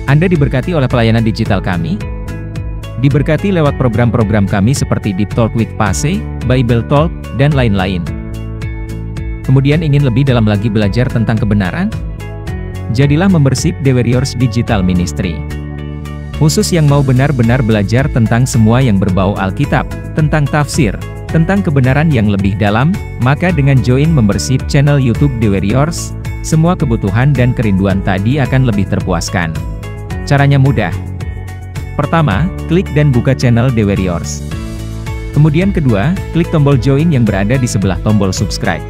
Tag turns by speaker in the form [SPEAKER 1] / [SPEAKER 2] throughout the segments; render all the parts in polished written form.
[SPEAKER 1] Anda diberkati oleh pelayanan digital kami? Diberkati lewat program-program kami seperti Deep Talk with Pase, Bible Talk, dan lain-lain. Kemudian ingin lebih dalam lagi belajar tentang kebenaran? Jadilah membership The Warriors Digital Ministry. Khusus yang mau benar-benar belajar tentang semua yang berbau Alkitab, tentang tafsir, tentang kebenaran yang lebih dalam, maka dengan join membership channel YouTube The Warriors, semua kebutuhan dan kerinduan tadi akan lebih terpuaskan. Caranya mudah. Pertama, klik dan buka channel The Warriors. Kemudian kedua, klik tombol join yang berada di sebelah tombol subscribe.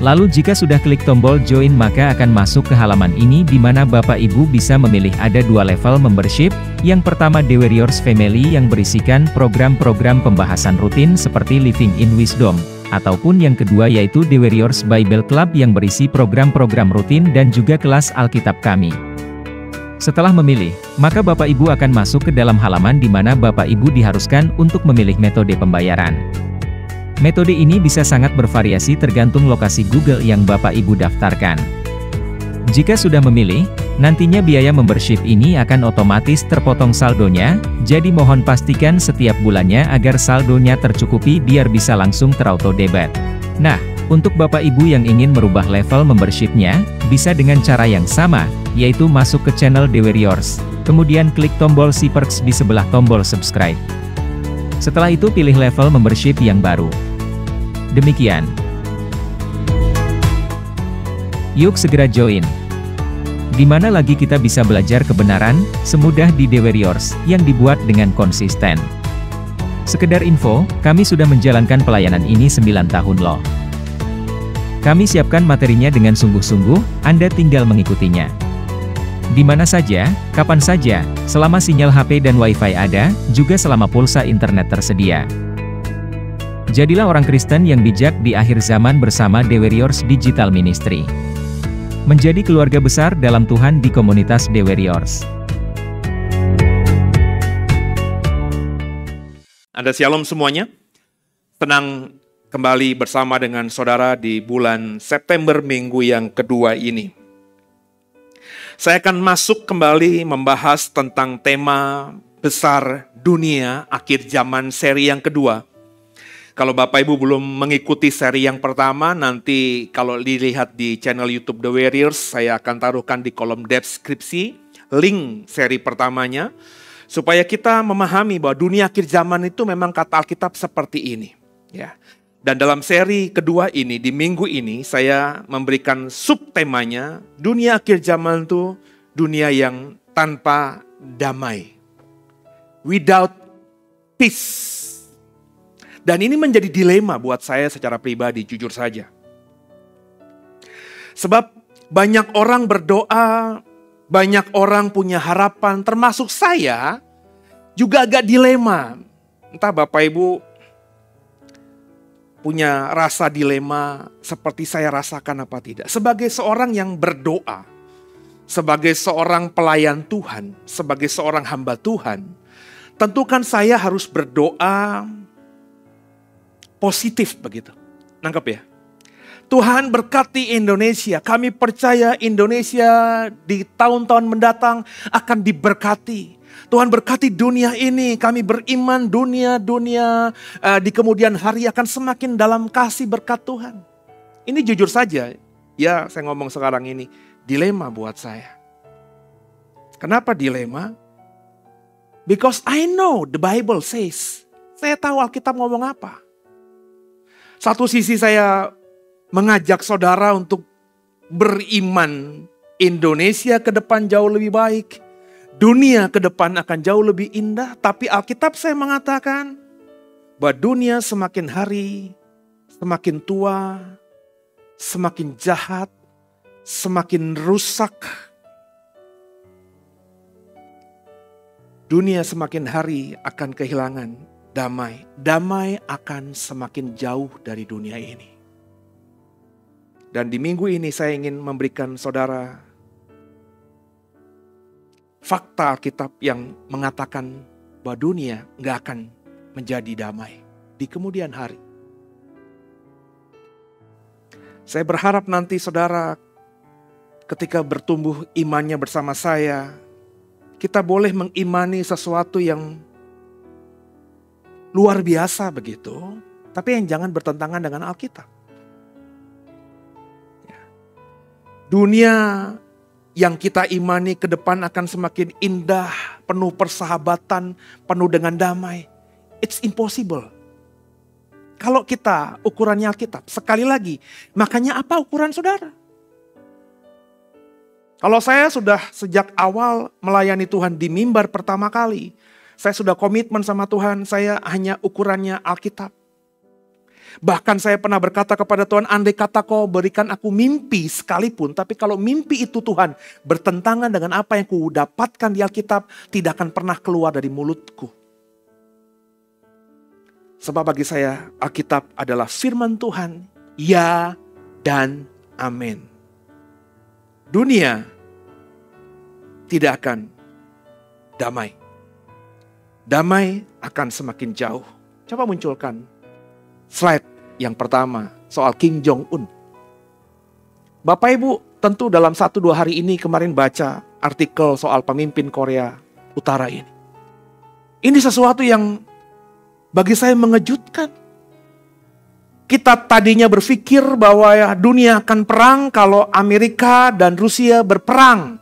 [SPEAKER 1] Lalu jika sudah klik tombol join maka akan masuk ke halaman ini di mana Bapak Ibu bisa memilih ada dua level membership. Yang pertama The Warriors Family yang berisikan program-program pembahasan rutin seperti Living in Wisdom. Ataupun yang kedua yaitu The Warriors Bible Club yang berisi program-program rutin dan juga kelas Alkitab kami. Setelah memilih, maka Bapak Ibu akan masuk ke dalam halaman di mana Bapak Ibu diharuskan untuk memilih metode pembayaran. Metode ini bisa sangat bervariasi tergantung lokasi Google yang Bapak Ibu daftarkan. Jika sudah memilih, nantinya biaya membership ini akan otomatis terpotong saldonya, jadi mohon pastikan setiap bulannya agar saldonya tercukupi biar bisa langsung terauto debit. Nah, untuk Bapak Ibu yang ingin merubah level membershipnya, bisa dengan cara yang sama, yaitu masuk ke channel The Warriors, kemudian klik tombol si perks di sebelah tombol subscribe. Setelah itu pilih level membership yang baru. Demikian. Yuk segera join. Di mana lagi kita bisa belajar kebenaran, semudah di The Warriors, yang dibuat dengan konsisten. Sekedar info, kami sudah menjalankan pelayanan ini 9 tahun loh. Kami siapkan materinya dengan sungguh-sungguh, Anda tinggal mengikutinya. Di mana saja, kapan saja, selama sinyal HP dan Wi-Fi ada, juga selama pulsa internet tersedia. Jadilah orang Kristen yang bijak di akhir zaman bersama The Warriors Digital Ministry. Menjadi keluarga besar dalam Tuhan di komunitas The Warriors.
[SPEAKER 2] Anda shalom semuanya. Senang kembali bersama dengan saudara di bulan September minggu yang kedua ini. Saya akan masuk kembali membahas tentang tema besar dunia akhir zaman seri yang kedua. Kalau Bapak Ibu belum mengikuti seri yang pertama, nanti kalau dilihat di channel YouTube The Warriors, saya akan taruhkan di kolom deskripsi link seri pertamanya, supaya kita memahami bahwa dunia akhir zaman itu memang kata Alkitab seperti ini. Ya. Dan dalam seri kedua ini, di minggu ini, saya memberikan subtemanya, dunia akhir zaman itu dunia yang tanpa damai. Without peace. Dan ini menjadi dilema buat saya secara pribadi, jujur saja. Sebab banyak orang berdoa, banyak orang punya harapan, termasuk saya juga agak dilema. Entah Bapak Ibu punya rasa dilema seperti saya rasakan apa tidak. Sebagai seorang yang berdoa, sebagai seorang pelayan Tuhan, sebagai seorang hamba Tuhan, tentu kan saya harus berdoa positif begitu. Nangkep ya? Tuhan berkati Indonesia. Kami percaya Indonesia di tahun-tahun mendatang akan diberkati. Tuhan berkati dunia ini, kami beriman dunia di kemudian hari akan semakin dalam kasih berkat Tuhan. Ini jujur saja, ya saya ngomong sekarang ini, dilema buat saya. Kenapa dilema? Because I know the Bible says, saya tahu Alkitab ngomong apa. Satu sisi saya mengajak saudara untuk beriman Indonesia ke depan jauh lebih baik. Dunia ke depan akan jauh lebih indah, tapi Alkitab saya mengatakan bahwa dunia semakin hari, semakin tua, semakin jahat, semakin rusak. dunia semakin hari akan kehilangan damai. Damai akan semakin jauh dari dunia ini. Dan di minggu ini saya ingin memberikan saudara fakta Alkitab yang mengatakan bahwa dunia nggak akan menjadi damai di kemudian hari. Saya berharap nanti saudara ketika bertumbuh imannya bersama saya, kita boleh mengimani sesuatu yang luar biasa begitu, tapi yang jangan bertentangan dengan Alkitab. Dunia yang kita imani ke depan akan semakin indah, penuh persahabatan, penuh dengan damai. It's impossible. Kalau kita ukurannya Alkitab, sekali lagi, makanya apa ukuran saudara? Kalau saya sudah sejak awal melayani Tuhan di mimbar pertama kali, saya sudah komitmen sama Tuhan, saya hanya ukurannya Alkitab. Bahkan saya pernah berkata kepada Tuhan, andai kata kau berikan aku mimpi sekalipun, tapi kalau mimpi itu Tuhan bertentangan dengan apa yang ku dapatkan di Alkitab, tidak akan pernah keluar dari mulutku. Sebab bagi saya Alkitab adalah firman Tuhan, ya dan amin. Dunia tidak akan damai. Damai akan semakin jauh. Coba munculkan slide yang pertama soal Kim Jong-un. Bapak Ibu tentu dalam 1-2 hari ini kemarin baca artikel soal pemimpin Korea Utara ini. Ini sesuatu yang bagi saya mengejutkan. Kita tadinya berpikir bahwa dunia akan perang kalau Amerika dan Rusia berperang.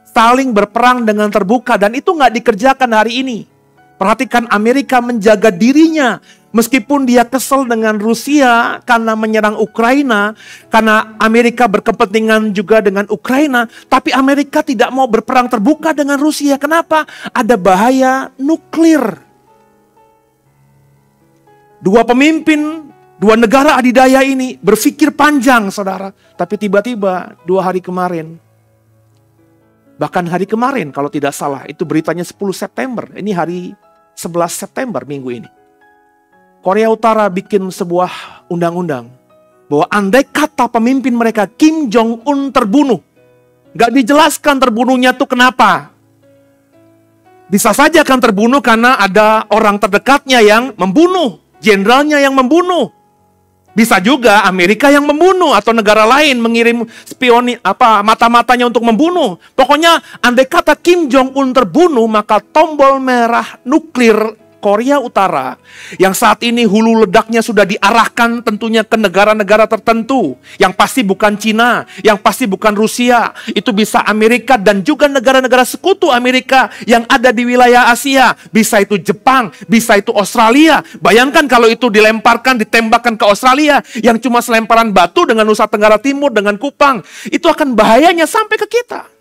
[SPEAKER 2] Saling berperang dengan terbuka dan itu nggak dikerjakan hari ini. Perhatikan Amerika menjaga dirinya. Meskipun dia kesel dengan Rusia karena menyerang Ukraina. Karena Amerika berkepentingan juga dengan Ukraina. Tapi Amerika tidak mau berperang terbuka dengan Rusia. Kenapa? Ada bahaya nuklir. Dua pemimpin, dua negara adidaya ini berpikir panjang saudara. Tapi tiba-tiba 2 hari kemarin. Bahkan hari kemarin kalau tidak salah itu beritanya 10 September. Ini hari 11 September minggu ini. Korea Utara bikin sebuah undang-undang. Bahwa andai kata pemimpin mereka Kim Jong-un terbunuh. Gak dijelaskan terbunuhnya tuh kenapa. Bisa saja kan terbunuh karena ada orang terdekatnya yang membunuh. Jenderalnya yang membunuh. Bisa juga Amerika yang membunuh atau negara lain mengirim spion mata-matanya untuk membunuh. Pokoknya andai kata Kim Jong-un terbunuh, maka tombol merah nuklir Korea Utara yang saat ini hulu ledaknya sudah diarahkan tentunya ke negara-negara tertentu. Yang pasti bukan Cina, yang pasti bukan Rusia. Itu bisa Amerika dan juga negara-negara sekutu Amerika yang ada di wilayah Asia. Bisa itu Jepang, bisa itu Australia. Bayangkan kalau itu dilemparkan, ditembakkan ke Australia yang cuma selemparan batu dengan Nusa Tenggara Timur, dengan Kupang. Itu akan bahayanya sampai ke kita.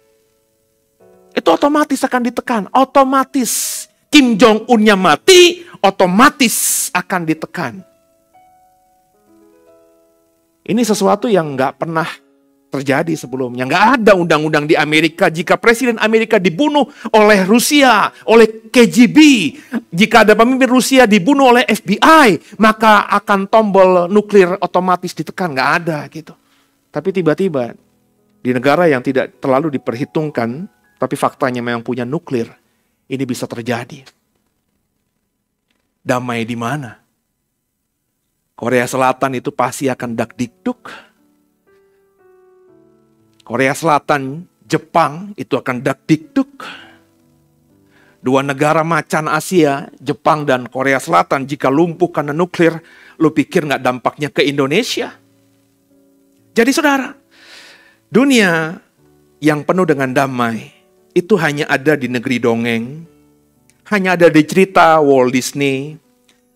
[SPEAKER 2] Itu otomatis akan ditekan, otomatis. Kim Jong-unnya mati, otomatis akan ditekan. Ini sesuatu yang nggak pernah terjadi sebelumnya. Nggak ada undang-undang di Amerika jika Presiden Amerika dibunuh oleh Rusia, oleh KGB. Jika ada pemimpin Rusia dibunuh oleh FBI, maka akan tombol nuklir otomatis ditekan. Nggak ada gitu. Tapi tiba-tiba di negara yang tidak terlalu diperhitungkan, tapi faktanya memang punya nuklir, ini bisa terjadi. Damai di mana? Korea Selatan itu pasti akan dakdikduk. Korea Selatan, Jepang itu akan dakdikduk. Dua negara macan Asia, Jepang dan Korea Selatan, jika lumpuh karena nuklir, lu pikir nggak dampaknya ke Indonesia? Jadi saudara, dunia yang penuh dengan damai, itu hanya ada di negeri dongeng, hanya ada di cerita Walt Disney,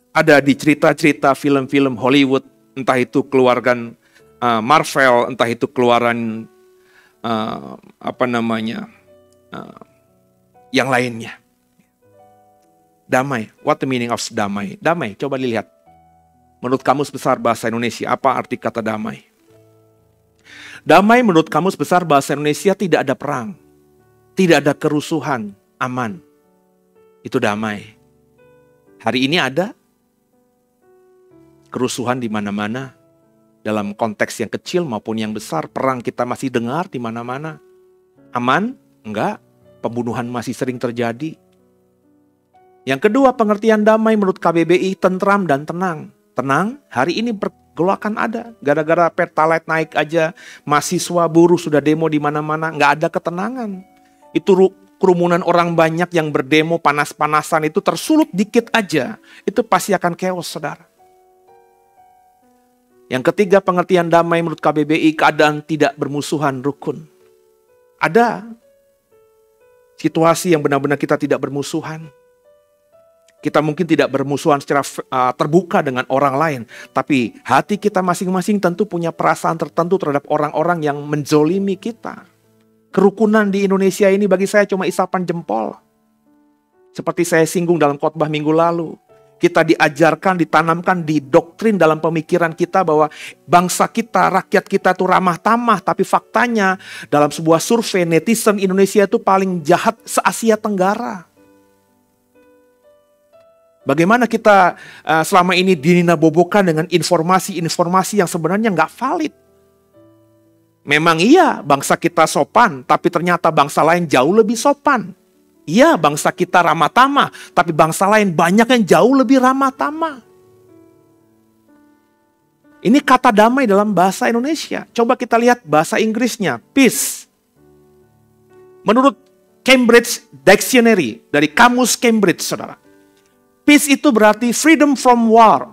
[SPEAKER 2] ada di cerita-cerita film-film Hollywood, entah itu keluaran Marvel, entah itu keluaran yang lainnya. Damai, what the meaning of damai? Damai, coba dilihat. Menurut Kamus Besar Bahasa Indonesia, apa arti kata damai? Damai menurut Kamus Besar Bahasa Indonesia tidak ada perang, tidak ada kerusuhan, aman. itu damai. Hari ini ada kerusuhan di mana-mana, dalam konteks yang kecil maupun yang besar. Perang kita masih dengar di mana-mana. Aman? Enggak. Pembunuhan masih sering terjadi. Yang kedua, pengertian damai menurut KBBI, tentram dan tenang. Tenang, hari ini pergolakan ada. Gara-gara Pertalite naik aja, mahasiswa buruh sudah demo di mana-mana. Enggak ada ketenangan. Itu kerumunan orang banyak yang berdemo panas-panasan itu tersulut dikit aja. Itu pasti akan chaos, saudara. Yang ketiga, pengertian damai menurut KBBI, keadaan tidak bermusuhan, rukun. Ada situasi yang benar-benar kita tidak bermusuhan. Kita mungkin tidak bermusuhan secara terbuka dengan orang lain. Tapi hati kita masing-masing tentu punya perasaan tertentu terhadap orang-orang yang menzolimi kita. Kerukunan di Indonesia ini bagi saya cuma isapan jempol. Seperti saya singgung dalam khotbah minggu lalu. Kita diajarkan, ditanamkan, didoktrin dalam pemikiran kita bahwa bangsa kita, rakyat kita itu ramah tamah. Tapi faktanya dalam sebuah survei netizen Indonesia itu paling jahat se-Asia Tenggara. Bagaimana kita selama ini dininabobokan dengan informasi-informasi yang sebenarnya nggak valid. Memang iya bangsa kita sopan, tapi ternyata bangsa lain jauh lebih sopan. Iya, bangsa kita ramah tamah, tapi bangsa lain banyak yang jauh lebih ramah tamah. Ini kata damai dalam bahasa Indonesia. Coba kita lihat bahasa Inggrisnya, peace. Menurut Cambridge Dictionary, dari kamus Cambridge, saudara. Peace itu berarti freedom from war.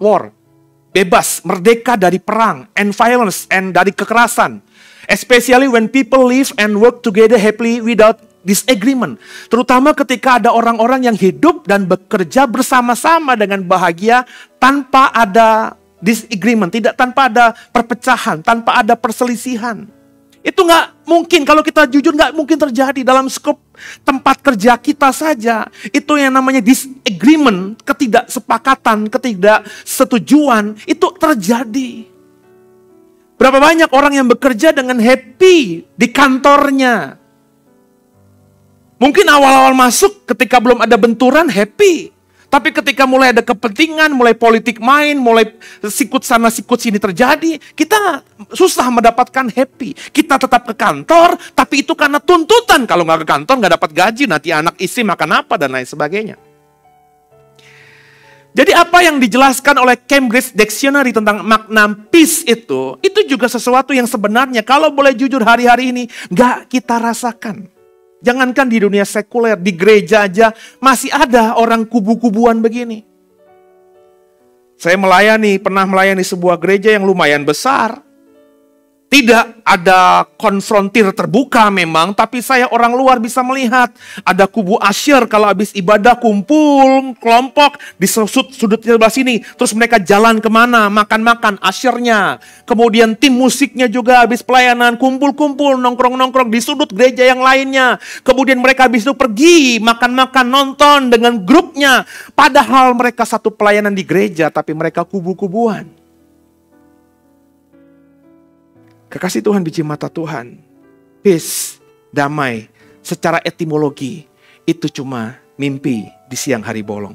[SPEAKER 2] Bebas, merdeka dari perang, and violence, and dari kekerasan. Especially when people live and work together happily without disagreement. Terutama ketika ada orang-orang yang hidup dan bekerja bersama-sama dengan bahagia tanpa ada disagreement, tanpa ada perpecahan, tanpa ada perselisihan. Itu nggak mungkin, kalau kita jujur nggak mungkin terjadi dalam skop tempat kerja kita saja. Itu yang namanya disagreement, ketidaksepakatan, ketidaksetujuan, itu terjadi. Berapa banyak orang yang bekerja dengan happy di kantornya. Mungkin awal-awal masuk ketika belum ada benturan happy. Tapi ketika mulai ada kepentingan, mulai politik main, mulai sikut sana sikut sini terjadi, kita susah mendapatkan happy. Kita tetap ke kantor, tapi itu karena tuntutan. Kalau nggak ke kantor nggak dapat gaji, nanti anak istri makan apa dan lain sebagainya. Jadi apa yang dijelaskan oleh Cambridge Dictionary tentang makna peace itu juga sesuatu yang sebenarnya kalau boleh jujur hari-hari ini nggak kita rasakan. Jangankan di dunia sekuler, di gereja aja masih ada orang kubu-kubuan begini. Saya pernah melayani sebuah gereja yang lumayan besar. Tidak ada konfrontir terbuka memang, tapi saya orang luar bisa melihat. Ada kubu asyir kalau habis ibadah kumpul, kelompok di sudut sebelah sini. Terus mereka jalan kemana, makan-makan asyirnya. Kemudian tim musiknya juga habis pelayanan, kumpul-kumpul, nongkrong-nongkrong di sudut gereja yang lainnya. Kemudian mereka habis itu pergi, makan-makan, nonton dengan grupnya. Padahal mereka satu pelayanan di gereja, tapi mereka kubu-kubuan. Kekasih Tuhan, biji mata Tuhan, peace, damai, secara etimologi, itu cuma mimpi di siang hari bolong.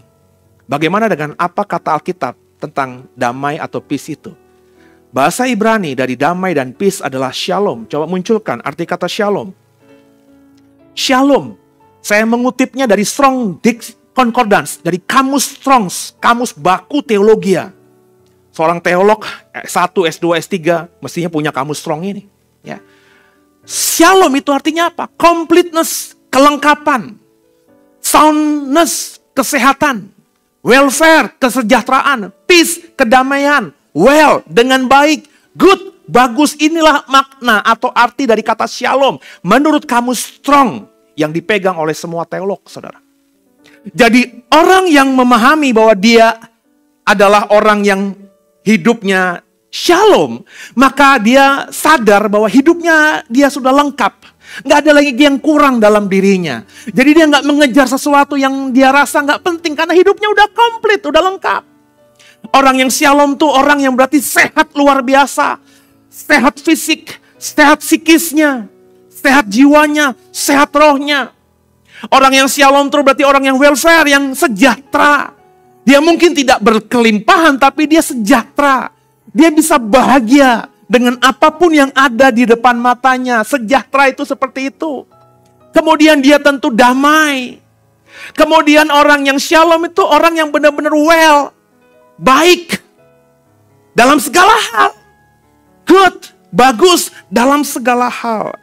[SPEAKER 2] Bagaimana dengan apa kata Alkitab tentang damai atau peace itu? Bahasa Ibrani dari damai dan peace adalah shalom. Coba munculkan arti kata shalom. Shalom, saya mengutipnya dari Strong Concordance, dari kamus Strongs, kamus baku teologia. Seorang teolog S1, S2, S3 mestinya punya kamus Strong ini. Ya. Shalom itu artinya apa? Completeness, kelengkapan. Soundness, kesehatan. Welfare, kesejahteraan. Peace, kedamaian. Well, dengan baik. Good, bagus. Inilah makna atau arti dari kata shalom. Menurut kamus Strong yang dipegang oleh semua teolog, saudara. Jadi orang yang memahami bahwa dia adalah orang yang hidupnya shalom, maka dia sadar bahwa hidupnya dia sudah lengkap. Nggak ada lagi yang kurang dalam dirinya. Jadi dia nggak mengejar sesuatu yang dia rasa nggak penting, karena hidupnya udah komplit, udah lengkap. Orang yang shalom tuh orang yang berarti sehat luar biasa. Sehat fisik, sehat psikisnya, sehat jiwanya, sehat rohnya. Orang yang shalom itu berarti orang yang welfare, yang sejahtera. Dia mungkin tidak berkelimpahan, tapi dia sejahtera. Dia bisa bahagia dengan apapun yang ada di depan matanya. Sejahtera itu seperti itu. Kemudian dia tentu damai. Kemudian orang yang shalom itu orang yang benar-benar baik. Dalam segala hal. Good, bagus dalam segala hal.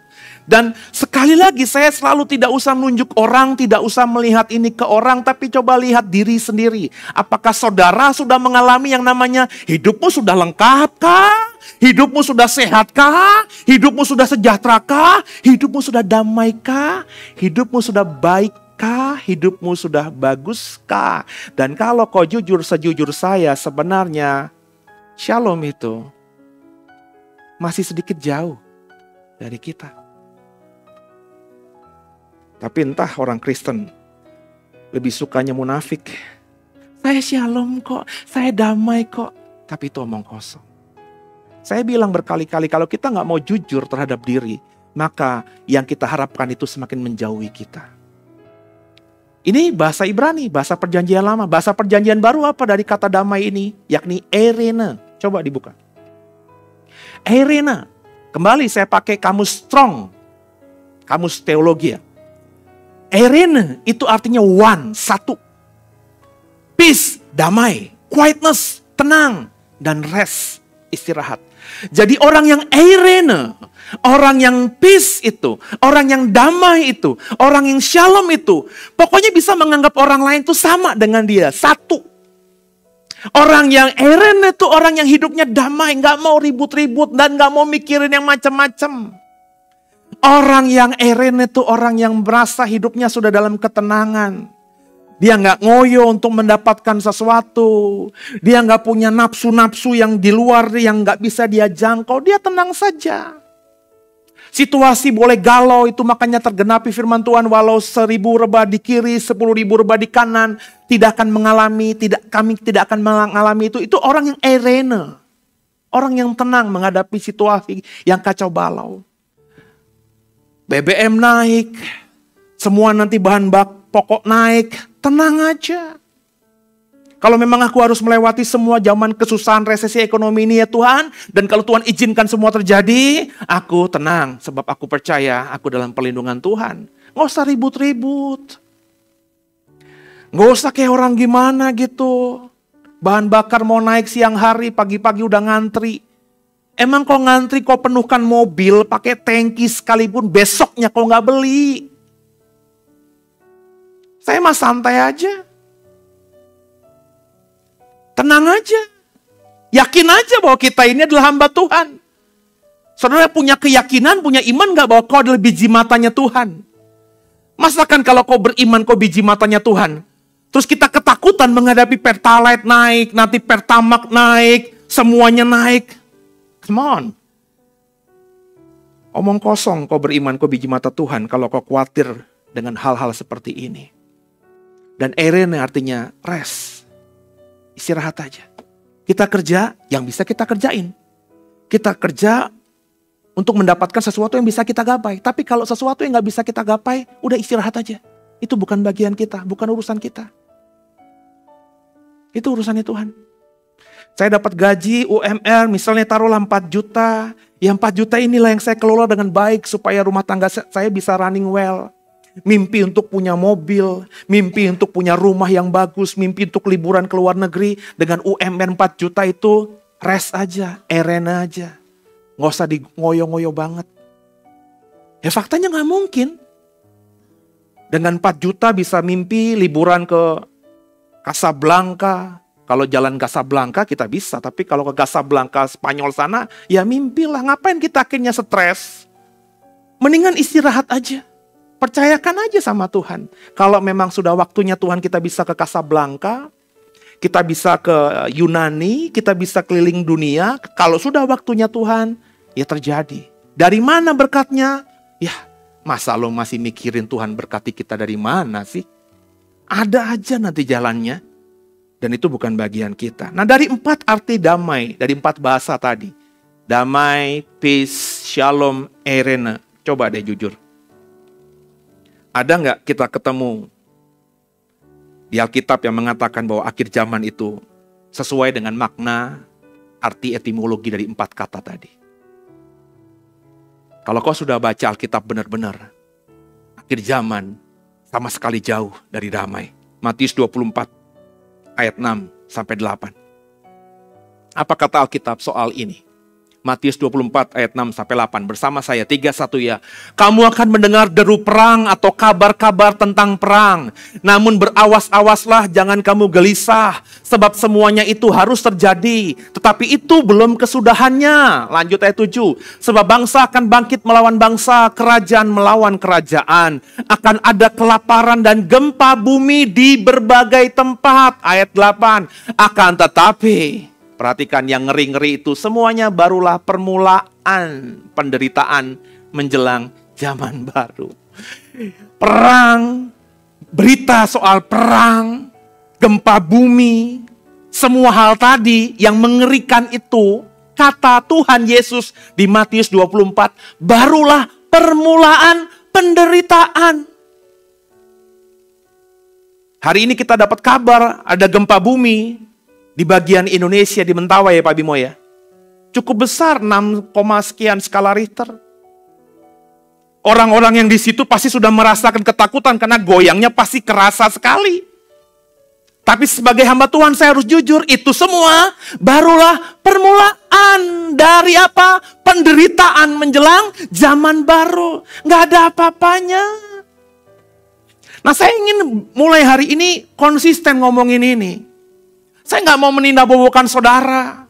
[SPEAKER 2] Dan sekali lagi saya selalu tidak usah menunjuk orang, tidak usah melihat ini ke orang, tapi coba lihat diri sendiri. Apakah saudara sudah mengalami yang namanya hidupmu sudah lengkap kah? Hidupmu sudah sehat kah? Hidupmu sudah sejahtera kah? Hidupmu sudah damai kah? Hidupmu sudah baik kah? Hidupmu sudah bagus kah? Dan kalau kau jujur sejujur saya, sebenarnya shalom itu masih sedikit jauh dari kita. Tapi entah orang Kristen lebih sukanya munafik. Saya shalom kok, saya damai kok. Tapi itu omong kosong. Saya bilang berkali-kali kalau kita nggak mau jujur terhadap diri, maka yang kita harapkan itu semakin menjauhi kita. Ini bahasa Ibrani, bahasa perjanjian lama. Bahasa perjanjian baru apa dari kata damai ini? Yakni eirene. Coba dibuka. Eirene. Kembali saya pakai kamus Strong. Kamus teologi ya. Eirene itu artinya one, satu. Peace, damai. Quietness, tenang. Dan rest, istirahat. Jadi orang yang eirene, orang yang peace itu, orang yang damai itu, orang yang shalom itu, pokoknya bisa menganggap orang lain itu sama dengan dia, satu. Orang yang eirene itu orang yang hidupnya damai, gak mau ribut-ribut dan gak mau mikirin yang macam-macam. Orang yang eirene itu orang yang merasa hidupnya sudah dalam ketenangan. Dia nggak ngoyo untuk mendapatkan sesuatu. Dia nggak punya nafsu-nafsu yang di luar yang nggak bisa dia jangkau. Dia tenang saja. Situasi boleh galau, itu makanya tergenapi firman Tuhan. Walau 1000 rebah di kiri, 10.000 rebah di kanan, kami tidak akan mengalami itu. Itu orang yang eirene. Orang yang tenang menghadapi situasi yang kacau balau. BBM naik, semua nanti bahan pokok naik, tenang aja. Kalau memang aku harus melewati semua zaman kesusahan resesi ekonomi ini ya Tuhan, dan kalau Tuhan izinkan semua terjadi, aku tenang sebab aku percaya aku dalam perlindungan Tuhan. Nggak usah ribut-ribut. Nggak usah kayak orang gimana gitu. Bahan bakar mau naik siang hari, pagi-pagi udah ngantri. Emang kau ngantri, kau penuhkan mobil pakai tangki sekalipun, besoknya kau nggak beli. Saya mah santai aja. Tenang aja. Yakin aja bahwa kita ini adalah hamba Tuhan. Saudara punya keyakinan, punya iman nggak bahwa kau adalah biji matanya Tuhan? Masakan kalau kau beriman, kau biji matanya Tuhan. Terus kita ketakutan menghadapi Pertalite naik, nanti Pertamax naik, semuanya naik. Come on. Omong kosong kau beriman, kau biji mata Tuhan kalau kau khawatir dengan hal-hal seperti ini. Dan eirene artinya rest. Istirahat aja. Kita kerja yang bisa kita kerjain. Kita kerja untuk mendapatkan sesuatu yang bisa kita gapai. Tapi kalau sesuatu yang gak bisa kita gapai, udah istirahat aja. Itu bukan bagian kita, bukan urusan kita. Itu urusannya Tuhan. Saya dapat gaji UMR misalnya taruhlah 4 juta. Yang 4 juta inilah yang saya kelola dengan baik supaya rumah tangga saya bisa running well. Mimpi untuk punya mobil, mimpi untuk punya rumah yang bagus, mimpi untuk liburan ke luar negeri. Dengan UMR 4 juta itu rest aja, eirene aja. Nggak usah di ngoyo-ngoyo banget. Ya faktanya nggak mungkin. Dengan 4 juta bisa mimpi liburan ke Casablanca. Kalau jalan Casablanca kita bisa, tapi kalau ke Casablanca Spanyol sana, ya mimpilah. Ngapain kita akhirnya stres? Mendingan istirahat aja. Percayakan aja sama Tuhan. Kalau memang sudah waktunya Tuhan kita bisa ke Casablanca, kita bisa ke Yunani, kita bisa keliling dunia. Kalau sudah waktunya Tuhan, ya terjadi. Dari mana berkatnya? Ya, masa lo masih mikirin Tuhan berkati kita dari mana sih? Ada aja nanti jalannya. Dan itu bukan bagian kita. Nah dari 4 arti damai, dari 4 bahasa tadi. Damai, peace, shalom, eirene. Coba deh jujur. Ada nggak kita ketemu di Alkitab yang mengatakan bahwa akhir zaman itu sesuai dengan makna, arti etimologi dari 4 kata tadi? Kalau kau sudah baca Alkitab benar-benar, akhir zaman sama sekali jauh dari damai. Matius 24 ayat 6 sampai 8. Apa kata Alkitab soal ini? Matius 24 ayat 6 sampai 8. Bersama saya 3-1 ya. Kamu akan mendengar deru perang atau kabar-kabar tentang perang. Namun berawas-awaslah, jangan kamu gelisah. Sebab semuanya itu harus terjadi. Tetapi itu belum kesudahannya. Lanjut ayat 7. Sebab bangsa akan bangkit melawan bangsa, kerajaan melawan kerajaan. Akan ada kelaparan dan gempa bumi di berbagai tempat. Ayat 8. Akan tetapi, perhatikan yang ngeri-ngeri itu semuanya barulah permulaan penderitaan menjelang zaman baru. Perang, berita soal perang, gempa bumi, semua hal tadi yang mengerikan itu, kata Tuhan Yesus di Matius 24, barulah permulaan penderitaan. Hari ini kita dapat kabar ada gempa bumi di bagian Indonesia, di Mentawai ya Pak Bimo ya. Cukup besar, 6, sekian skala Richter. Orang-orang yang di situ pasti sudah merasakan ketakutan karena goyangnya pasti kerasa sekali. Tapi sebagai hamba Tuhan saya harus jujur, itu semua barulah permulaan dari apa? Penderitaan menjelang zaman baru. Nggak ada apa-apanya. Nah, saya ingin mulai hari ini konsisten ngomongin ini. Saya nggak mau menindakbobokkan saudara.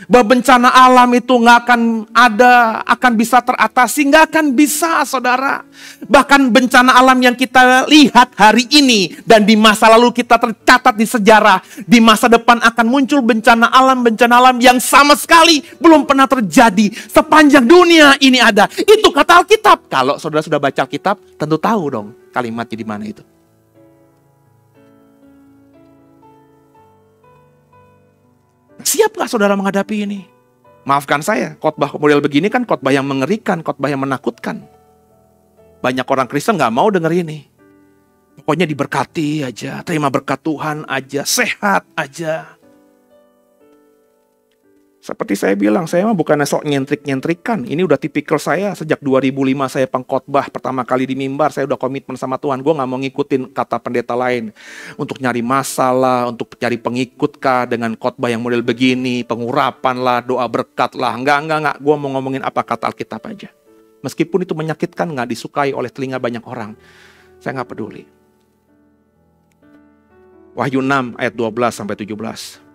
[SPEAKER 2] Bahwa bencana alam itu nggak akan ada, akan bisa teratasi. Nggak akan bisa, saudara. Bahkan bencana alam yang kita lihat hari ini dan di masa lalu kita tercatat di sejarah. Di masa depan akan muncul bencana alam yang sama sekali belum pernah terjadi sepanjang dunia ini ada. Itu kata Alkitab. Kalau saudara sudah baca Alkitab, tentu tahu dong kalimatnya di mana itu. Siap gak saudara menghadapi ini? Maafkan saya, khotbah model begini kan khotbah yang mengerikan, khotbah yang menakutkan. Banyak orang Kristen gak mau denger ini. Pokoknya diberkati aja, terima berkat Tuhan aja, sehat aja. Seperti saya bilang, saya mah bukan sok nyentrik-nyentrikan. Ini udah tipikal saya, sejak 2005 saya pengkhotbah pertama kali di mimbar, saya udah komitmen sama Tuhan. Gue gak mau ngikutin kata pendeta lain. Untuk nyari masalah, untuk cari pengikut kah dengan khotbah yang model begini, pengurapan lah, doa berkat lah. Enggak. Gue mau ngomongin apa kata Alkitab aja. Meskipun itu menyakitkan, gak disukai oleh telinga banyak orang. Saya gak peduli. Wahyu 6 ayat 12-17.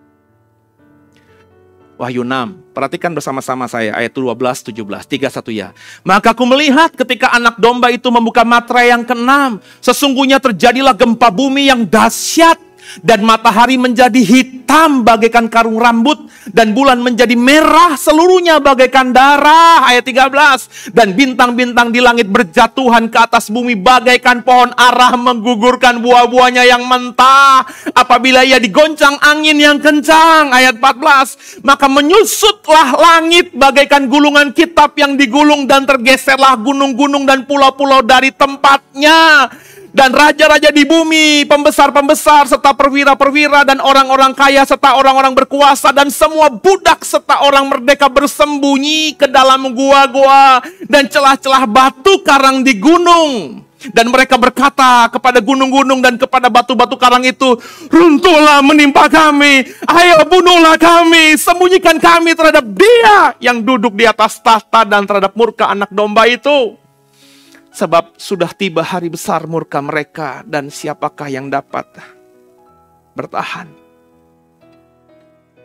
[SPEAKER 2] Wahyu 6, perhatikan bersama-sama saya ayat 12-17, 3-1 ya. Maka aku melihat ketika anak domba itu membuka materai yang ke-6, sesungguhnya terjadilah gempa bumi yang dahsyat. Dan matahari menjadi hitam bagaikan karung rambut. Dan bulan menjadi merah seluruhnya bagaikan darah. Ayat 13. Dan bintang-bintang di langit berjatuhan ke atas bumi bagaikan pohon ara menggugurkan buah-buahnya yang mentah. Apabila ia digoncang angin yang kencang. Ayat 14. Maka menyusutlah langit bagaikan gulungan kitab yang digulung. Dan tergeserlah gunung-gunung dan pulau-pulau dari tempatnya. Dan raja-raja di bumi, pembesar-pembesar, serta perwira-perwira, dan orang-orang kaya, serta orang-orang berkuasa, dan semua budak, serta orang merdeka bersembunyi ke dalam gua-gua, dan celah-celah batu karang di gunung. Dan mereka berkata kepada gunung-gunung dan kepada batu-batu karang itu, runtuhlah menimpa kami, ayo bunuhlah kami, sembunyikan kami terhadap dia yang duduk di atas tahta dan terhadap murka anak domba itu. Sebab sudah tiba hari besar murka mereka, dan siapakah yang dapat bertahan?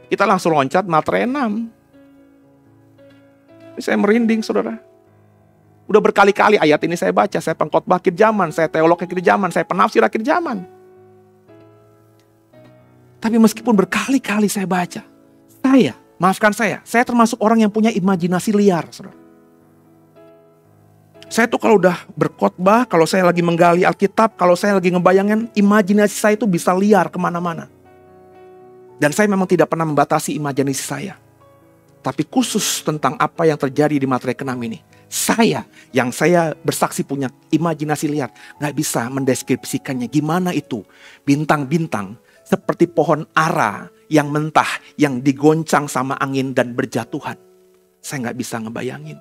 [SPEAKER 2] Kita langsung loncat materai 6. Ini saya merinding saudara. Udah berkali-kali ayat ini saya baca, saya pengkhotbah akhir zaman, saya teolog akhir zaman, saya penafsir akhir zaman. Tapi meskipun berkali-kali saya baca, maafkan saya termasuk orang yang punya imajinasi liar saudara. Saya tuh kalau udah berkhotbah, kalau saya lagi menggali Alkitab, kalau saya lagi ngebayangin, imajinasi saya itu bisa liar kemana-mana. Dan saya memang tidak pernah membatasi imajinasi saya. Tapi khusus tentang apa yang terjadi di materai ke-6 ini, yang saya bersaksi punya imajinasi liar, nggak bisa mendeskripsikannya. Gimana itu? Bintang-bintang seperti pohon ara yang mentah, yang digoncang sama angin dan berjatuhan. Saya nggak bisa ngebayangin.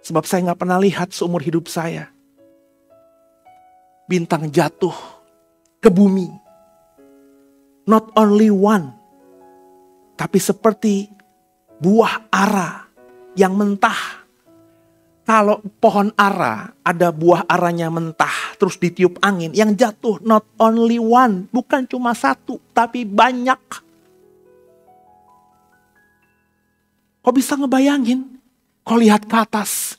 [SPEAKER 2] Sebab saya nggak pernah lihat seumur hidup saya bintang jatuh ke bumi. Not only one, tapi seperti buah ara yang mentah. Kalau pohon ara, ada buah aranya mentah, terus ditiup angin, yang jatuh not only one, bukan cuma satu, tapi banyak. Kok bisa ngebayangin? Kau lihat ke atas,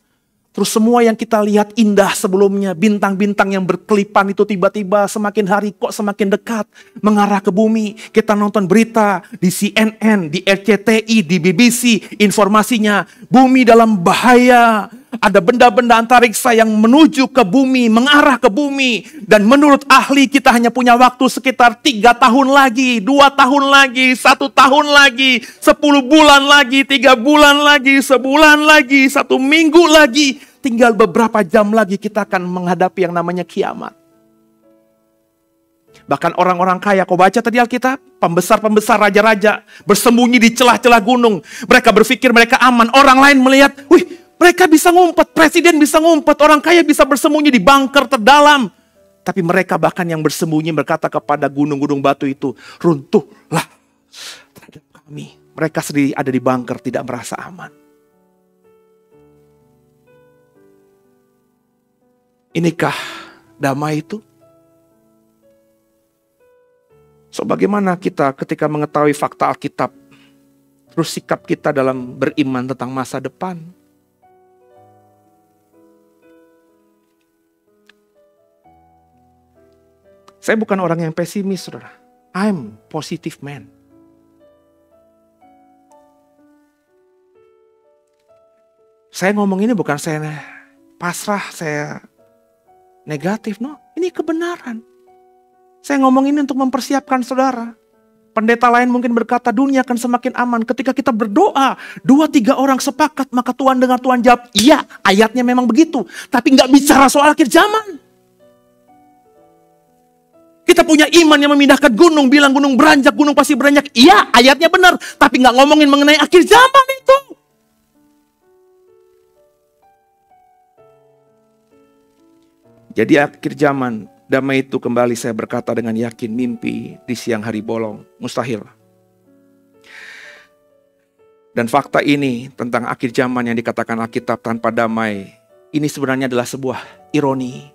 [SPEAKER 2] terus semua yang kita lihat indah sebelumnya, bintang-bintang yang berkelipan itu tiba-tiba semakin hari kok semakin dekat mengarah ke bumi. Kita nonton berita di CNN, di RCTI, di BBC, informasinya bumi dalam bahaya. Ada benda-benda antariksa yang menuju ke bumi, mengarah ke bumi. Dan menurut ahli kita hanya punya waktu sekitar 3 tahun lagi, 2 tahun lagi, 1 tahun lagi, 10 bulan lagi, 3 bulan lagi, sebulan lagi, 1 minggu lagi. Tinggal beberapa jam lagi kita akan menghadapi yang namanya kiamat. Bahkan orang-orang kaya, kau baca tadi Alkitab, pembesar-pembesar raja-raja bersembunyi di celah-celah gunung. Mereka berpikir mereka aman, orang lain melihat, wih, mereka bisa ngumpet, presiden bisa ngumpet, orang kaya bisa bersembunyi di bunker terdalam. Tapi mereka bahkan yang bersembunyi berkata kepada gunung-gunung batu itu, runtuhlah terhadap kami. Mereka sendiri ada di bunker, tidak merasa aman. Inikah damai itu? So bagaimana kita ketika mengetahui fakta Alkitab, terus sikap kita dalam beriman tentang masa depan? Saya bukan orang yang pesimis, saudara. I'm positive man. Saya ngomong ini bukan saya pasrah, saya negatif, no. Ini kebenaran. Saya ngomong ini untuk mempersiapkan saudara. Pendeta lain mungkin berkata dunia akan semakin aman. Ketika kita berdoa, 2-3 orang sepakat, maka Tuhan dengar, Tuhan jawab. Iya, ayatnya memang begitu. Tapi nggak bicara soal akhir zaman. Kita punya iman yang memindahkan gunung, bilang gunung beranjak, gunung pasti beranjak. Iya, ayatnya benar. Tapi nggak ngomongin mengenai akhir zaman itu. Jadi akhir zaman, damai itu kembali saya berkata dengan yakin, mimpi di siang hari bolong. Mustahil. Dan fakta ini tentang akhir zaman yang dikatakan Alkitab tanpa damai, ini sebenarnya adalah sebuah ironi.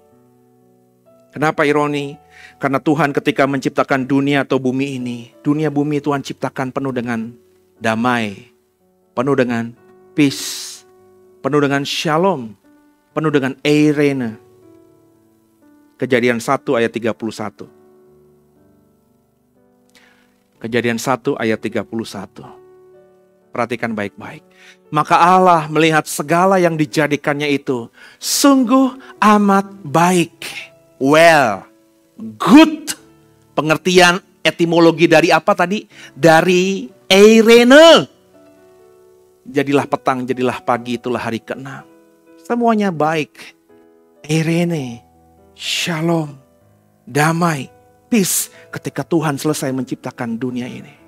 [SPEAKER 2] Kenapa ironi? Karena Tuhan ketika menciptakan dunia atau bumi ini, dunia bumi Tuhan ciptakan penuh dengan damai, penuh dengan peace, penuh dengan shalom, penuh dengan eirene. Kejadian 1 ayat 31. Kejadian 1 ayat 31. Perhatikan baik-baik. Maka Allah melihat segala yang dijadikannya itu sungguh amat baik. Well, good. Pengertian etimologi dari apa tadi? Dari eirene. Jadilah petang, jadilah pagi, itulah hari ke-6. Semuanya baik. Eirene, shalom, damai, peace. Ketika Tuhan selesai menciptakan dunia ini.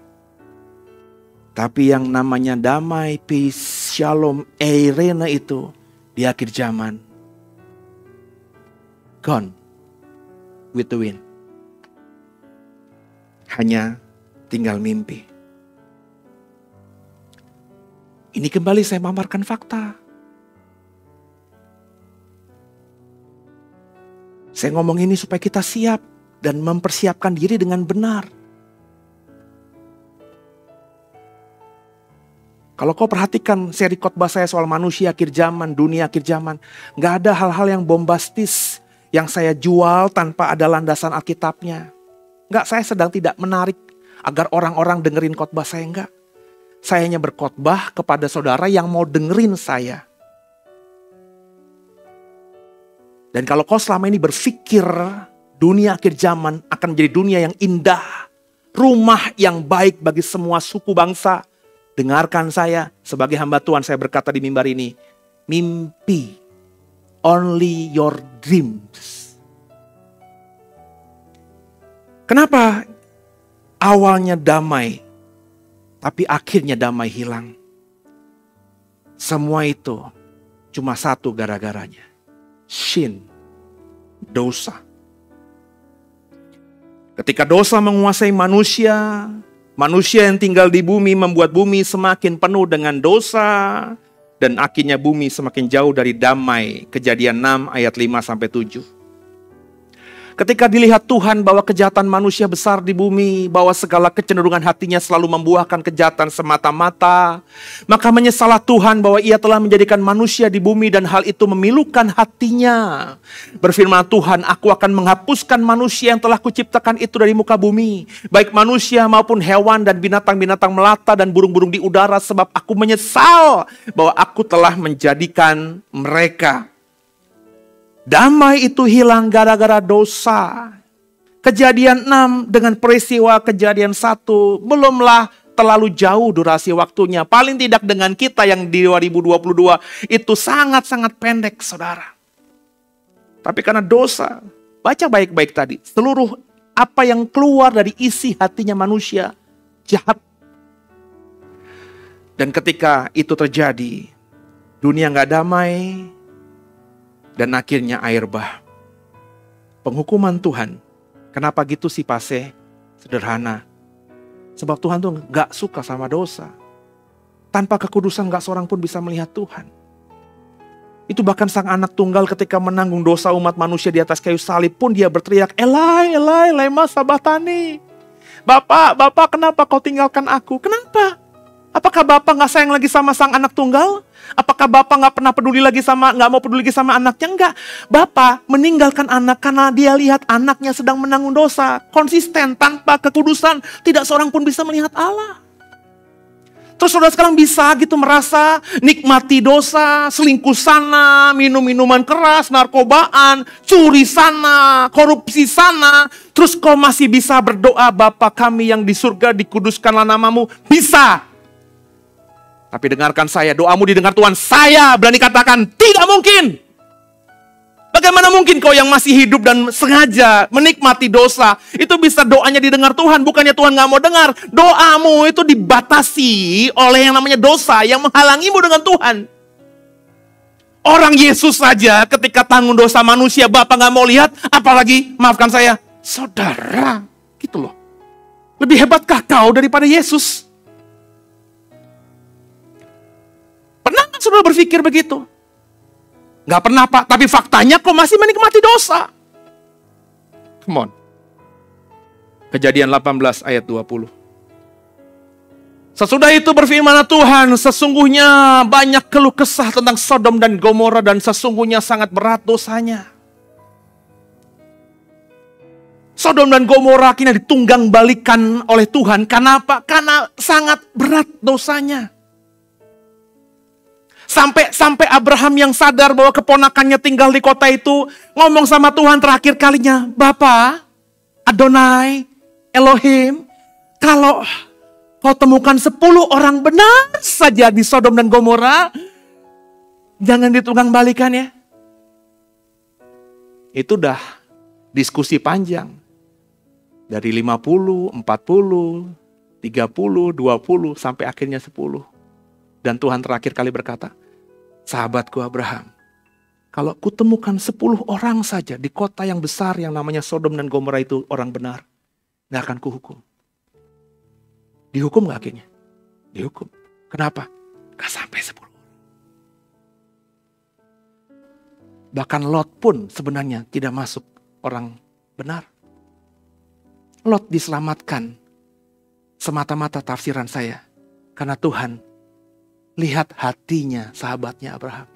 [SPEAKER 2] Tapi yang namanya damai, peace, shalom, eirene itu di akhir zaman. Gone with the wind. Hanya tinggal mimpi. Ini kembali saya memaparkan fakta. Saya ngomong ini supaya kita siap dan mempersiapkan diri dengan benar. Kalau kau perhatikan seri khotbah saya soal manusia akhir zaman, dunia akhir zaman, gak ada hal-hal yang bombastis yang saya jual tanpa ada landasan Alkitabnya. Enggak, saya sedang tidak menarik agar orang-orang dengerin khotbah saya, enggak. Saya hanya berkhotbah kepada saudara yang mau dengerin saya. Dan kalau kau selama ini berpikir dunia akhir zaman akan menjadi dunia yang indah, rumah yang baik bagi semua suku bangsa, dengarkan saya sebagai hamba Tuhan, saya berkata di mimbar ini, mimpi. Only your dreams. Kenapa awalnya damai, tapi akhirnya damai hilang? Semua itu cuma satu gara-garanya. Sin, dosa. Ketika dosa menguasai manusia, manusia yang tinggal di bumi membuat bumi semakin penuh dengan dosa, dan akhirnya bumi semakin jauh dari damai. Kejadian 6 ayat 5-7. Ketika dilihat Tuhan bahwa kejahatan manusia besar di bumi, bahwa segala kecenderungan hatinya selalu membuahkan kejahatan semata-mata, maka menyesallah Tuhan bahwa Ia telah menjadikan manusia di bumi dan hal itu memilukan hatinya. Berfirman Tuhan, aku akan menghapuskan manusia yang telah kuciptakan itu dari muka bumi, baik manusia maupun hewan dan binatang-binatang melata dan burung-burung di udara, sebab aku menyesal bahwa aku telah menjadikan mereka. Damai itu hilang gara-gara dosa. Kejadian 6 dengan peristiwa kejadian 1 belumlah terlalu jauh durasi waktunya. Paling tidak dengan kita yang di 2022 itu sangat-sangat pendek, saudara. Tapi karena dosa, baca baik-baik tadi. Seluruh apa yang keluar dari isi hatinya manusia jahat. Dan ketika itu terjadi, dunia gak damai. Dan akhirnya air bah. Penghukuman Tuhan. Kenapa gitu sih Pase? Sederhana. Sebab Tuhan tuh gak suka sama dosa. Tanpa kekudusan gak seorang pun bisa melihat Tuhan. Itu bahkan sang anak tunggal ketika menanggung dosa umat manusia di atas kayu salib pun dia berteriak, Elai, Elai, lema sabatani. Bapak, kenapa kau tinggalkan aku? Kenapa? Apakah Bapak gak sayang lagi sama sang anak tunggal? Apakah Bapak gak pernah peduli lagi gak mau peduli lagi sama anaknya? Enggak. Bapak meninggalkan anak karena dia lihat anaknya sedang menanggung dosa. Konsisten, tanpa kekudusan, tidak seorang pun bisa melihat Allah. Terus saudara sekarang bisa gitu merasa nikmati dosa, selingkuh sana, minum minuman keras, narkobaan, curi sana, korupsi sana. Terus kau masih bisa berdoa, Bapa kami yang di surga, dikuduskanlah namamu. Bisa. Tapi dengarkan saya, doamu didengar Tuhan. Saya berani katakan, tidak mungkin. Bagaimana mungkin kau yang masih hidup dan sengaja menikmati dosa, itu bisa doanya didengar Tuhan? Bukannya Tuhan gak mau dengar. Doamu itu dibatasi oleh yang namanya dosa yang menghalangimu dengan Tuhan. Orang Yesus saja ketika tanggung dosa manusia, Bapa gak mau lihat. Apalagi, maafkan saya, saudara. Gitu loh. Lebih hebatkah kau daripada Yesus? Pernah gak saudara berpikir begitu? Gak pernah Pak, tapi faktanya kok masih menikmati dosa. Come on. Kejadian 18 ayat 20. Sesudah itu berfirmanlah Tuhan, sesungguhnya banyak keluh kesah tentang Sodom dan Gomora dan sesungguhnya sangat berat dosanya. Sodom dan Gomora akhirnya ditunggang balikan oleh Tuhan. Kenapa? Karena sangat berat dosanya. Sampai Abraham yang sadar bahwa keponakannya tinggal di kota itu, ngomong sama Tuhan terakhir kalinya, Bapa, Adonai, Elohim, kalau kau temukan 10 orang benar saja di Sodom dan Gomora, jangan ditunggang balikan ya. Itu dah diskusi panjang. Dari 50, 40, 30, 20, sampai akhirnya 10. Dan Tuhan terakhir kali berkata, sahabatku Abraham, kalau kutemukan 10 orang saja di kota yang besar yang namanya Sodom dan Gomora itu orang benar, gak akan kuhukum. Dihukum gak akhirnya? Dihukum. Kenapa? Gak sampai 10. Bahkan Lot pun sebenarnya tidak masuk orang benar. Lot diselamatkan semata-mata tafsiran saya. Karena Tuhan lihat hatinya sahabatnya Abraham.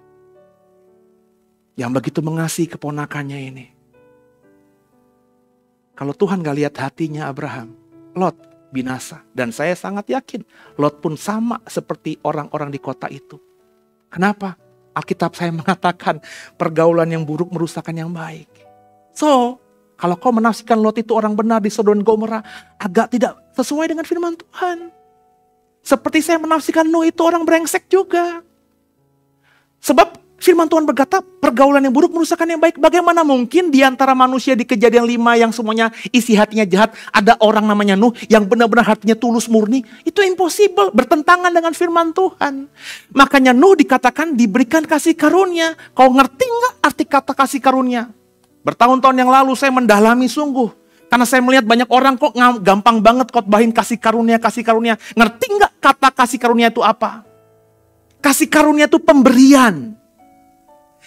[SPEAKER 2] Yang begitu mengasihi keponakannya ini. Kalau Tuhan gak lihat hatinya Abraham, Lot binasa. Dan saya sangat yakin Lot pun sama seperti orang-orang di kota itu. Kenapa? Alkitab saya mengatakan pergaulan yang buruk merusakkan yang baik. So, kalau kau menafsirkan Lot itu orang benar di Sodom dan Gomora, agak tidak sesuai dengan firman Tuhan. Seperti saya menafsirkan Nuh itu orang brengsek juga. Sebab Firman Tuhan berkata, pergaulan yang buruk merusakkan yang baik. Bagaimana mungkin di antara manusia di Kejadian 5 yang semuanya isi hatinya jahat, ada orang namanya Nuh yang benar-benar hatinya tulus murni? Itu impossible, bertentangan dengan firman Tuhan. Makanya Nuh dikatakan diberikan kasih karunia. Kau ngerti nggak arti kata kasih karunia? Bertahun-tahun yang lalu saya mendalami sungguh. Karena saya melihat banyak orang kok gampang banget khotbahin kasih karunia, kasih karunia. Ngerti nggak kata kasih karunia itu apa? Kasih karunia itu pemberian.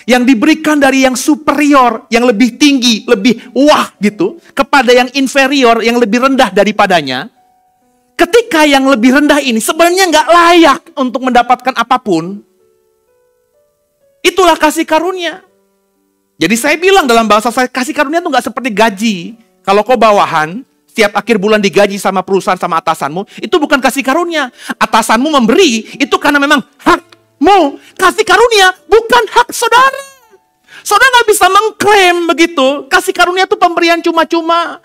[SPEAKER 2] Yang diberikan dari yang superior, yang lebih tinggi, lebih wah gitu, kepada yang inferior, yang lebih rendah daripadanya. Ketika yang lebih rendah ini sebenarnya nggak layak untuk mendapatkan apapun, itulah kasih karunia. Jadi saya bilang dalam bahasa saya, kasih karunia itu nggak seperti gaji. Kalau kau bawahan, setiap akhir bulan digaji sama perusahaan, sama atasanmu, itu bukan kasih karunia. Atasanmu memberi, itu karena memang hakmu. Kasih karunia bukan hak saudara. Saudara nggak bisa mengklaim begitu. Kasih karunia itu pemberian cuma-cuma.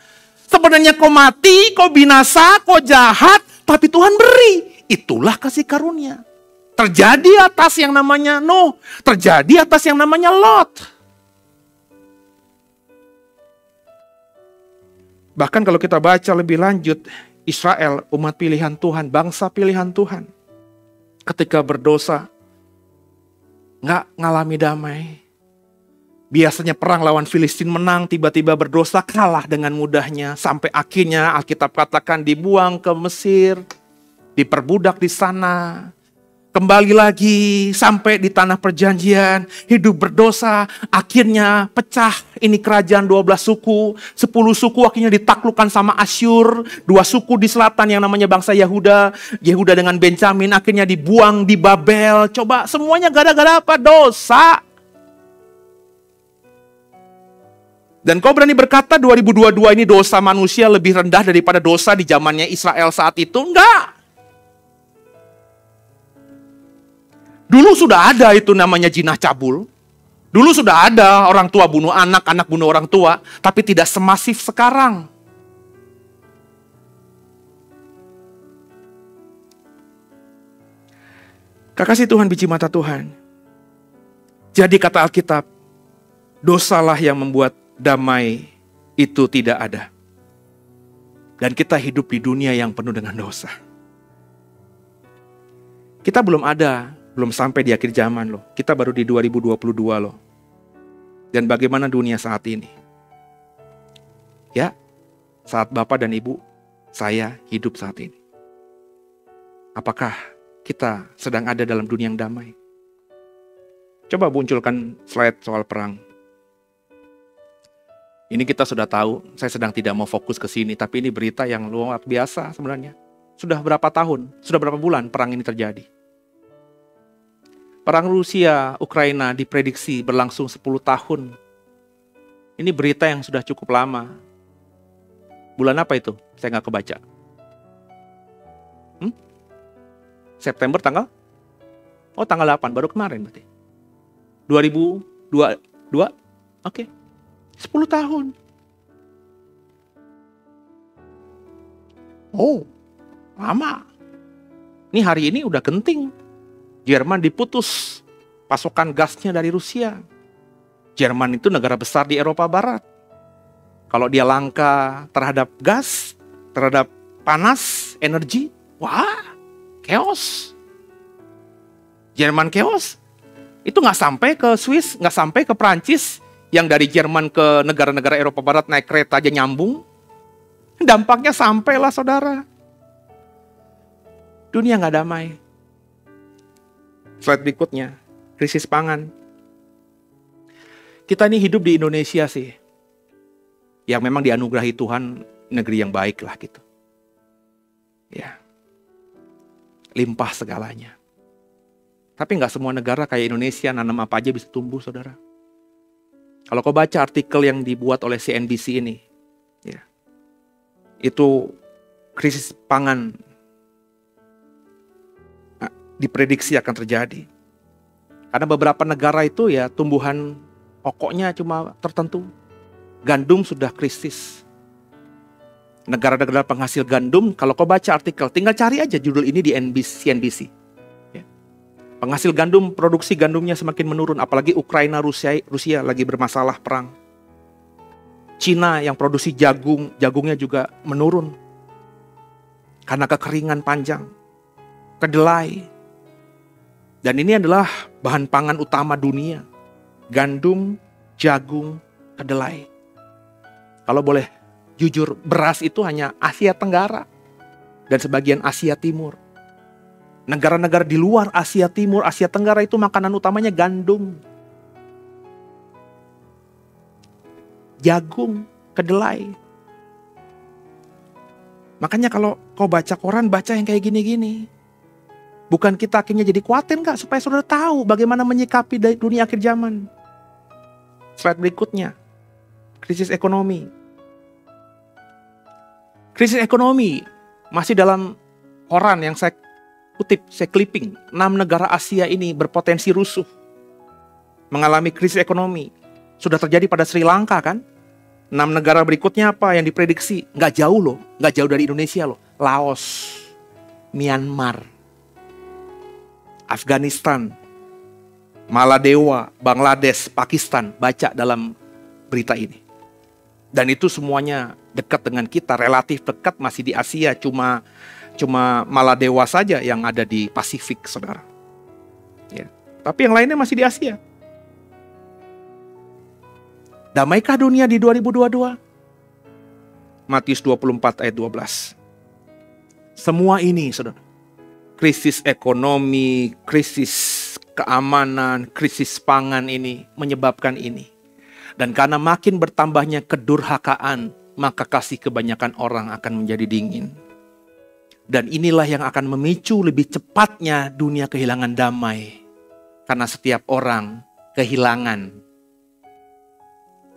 [SPEAKER 2] Sebenarnya kau mati, kau binasa, kau jahat, tapi Tuhan beri. Itulah kasih karunia. Terjadi atas yang namanya Nuh, terjadi atas yang namanya Lot. Bahkan kalau kita baca lebih lanjut, Israel, umat pilihan Tuhan, bangsa pilihan Tuhan, ketika berdosa, nggak ngalami damai. Biasanya perang lawan Filistin menang, tiba-tiba berdosa kalah dengan mudahnya. Sampai akhirnya Alkitab katakan dibuang ke Mesir, diperbudak di sana. Kembali lagi sampai di tanah perjanjian, hidup berdosa, akhirnya pecah. Ini kerajaan 12 suku, 10 suku akhirnya ditaklukkan sama Asyur, 2 suku di selatan yang namanya bangsa Yehuda, Yehuda dengan Benjamin akhirnya dibuang di Babel. Coba semuanya gara-gara apa? Dosa. Dan kau berani berkata 2022 ini dosa manusia lebih rendah daripada dosa di zamannya Israel saat itu? Enggak. Dulu sudah ada itu namanya jinah cabul. Dulu sudah ada orang tua bunuh anak, anak bunuh orang tua. Tapi tidak semasif sekarang. Kekasih Tuhan, biji mata Tuhan. Jadi kata Alkitab, dosalah yang membuat damai itu tidak ada. Dan kita hidup di dunia yang penuh dengan dosa. Kita belum sampai di akhir zaman loh. Kita baru di 2022 loh. Dan bagaimana dunia saat ini? Ya, saat Bapak dan Ibu, saya hidup saat ini. Apakah kita sedang ada dalam dunia yang damai? Coba munculkan slide soal perang. Ini kita sudah tahu, saya sedang tidak mau fokus ke sini, tapi ini berita yang luar biasa sebenarnya. Sudah berapa tahun, sudah berapa bulan perang ini terjadi? Perang Rusia, Ukraina diprediksi berlangsung 10 tahun. Ini berita yang sudah cukup lama. Bulan apa itu? Saya nggak kebaca. September tanggal? Oh, tanggal 8, baru kemarin berarti. 2022? Oke. 10 tahun. Oh, lama. Ini hari ini udah genting. Jerman diputus pasokan gasnya dari Rusia. Jerman itu negara besar di Eropa Barat. Kalau dia langka terhadap gas, terhadap panas, energi, wah, chaos. Jerman chaos. Itu nggak sampai ke Swiss, nggak sampai ke Prancis, yang dari Jerman ke negara-negara Eropa Barat naik kereta aja nyambung. Dampaknya sampailah saudara. Dunia nggak damai. Slide berikutnya, krisis pangan. Kita ini hidup di Indonesia sih, yang memang dianugerahi Tuhan negeri yang baik lah gitu. Ya, limpah segalanya. Tapi nggak semua negara kayak Indonesia nanam apa aja bisa tumbuh, saudara. Kalau kau baca artikel yang dibuat oleh CNBC ini, ya, itu krisis pangan diprediksi akan terjadi. Karena beberapa negara itu ya tumbuhan pokoknya cuma tertentu. Gandum sudah krisis. Negara-negara penghasil gandum, kalau kau baca artikel, tinggal cari aja judul ini di CNBC. Ya. Penghasil gandum, produksi gandumnya semakin menurun. Apalagi Ukraina, Rusia lagi bermasalah perang. Cina yang produksi jagungnya juga menurun. Karena kekeringan panjang. Kedelai. Dan ini adalah bahan pangan utama dunia. Gandum, jagung, kedelai. Kalau boleh jujur, beras itu hanya Asia Tenggara dan sebagian Asia Timur. Negara-negara di luar Asia Timur, Asia Tenggara itu makanan utamanya gandum, jagung, kedelai. Makanya kalau kau baca koran, baca yang kayak gini-gini. Bukan kita akhirnya jadi khawatir enggak, supaya saudara tahu bagaimana menyikapi dari dunia akhir zaman. Slide berikutnya, krisis ekonomi. Krisis ekonomi masih dalam koran yang saya kutip, saya clipping. 6 negara Asia ini berpotensi rusuh, mengalami krisis ekonomi. Sudah terjadi pada Sri Lanka kan? 6 negara berikutnya apa yang diprediksi? Nggak jauh loh, nggak jauh dari Indonesia loh. Laos, Myanmar, Afghanistan, Maladewa, Bangladesh, Pakistan. Baca dalam berita ini. Dan itu semuanya dekat dengan kita, relatif dekat, masih di Asia. Cuma Maladewa saja yang ada di Pasifik, saudara. Ya. Tapi yang lainnya masih di Asia. Damaikah dunia di 2022? Matius 24 ayat 12. Semua ini, saudara. Krisis ekonomi, krisis keamanan, krisis pangan ini menyebabkan ini. Dan karena makin bertambahnya kedurhakaan, maka kasih kebanyakan orang akan menjadi dingin. Dan inilah yang akan memicu lebih cepatnya dunia kehilangan damai. Karena setiap orang kehilangan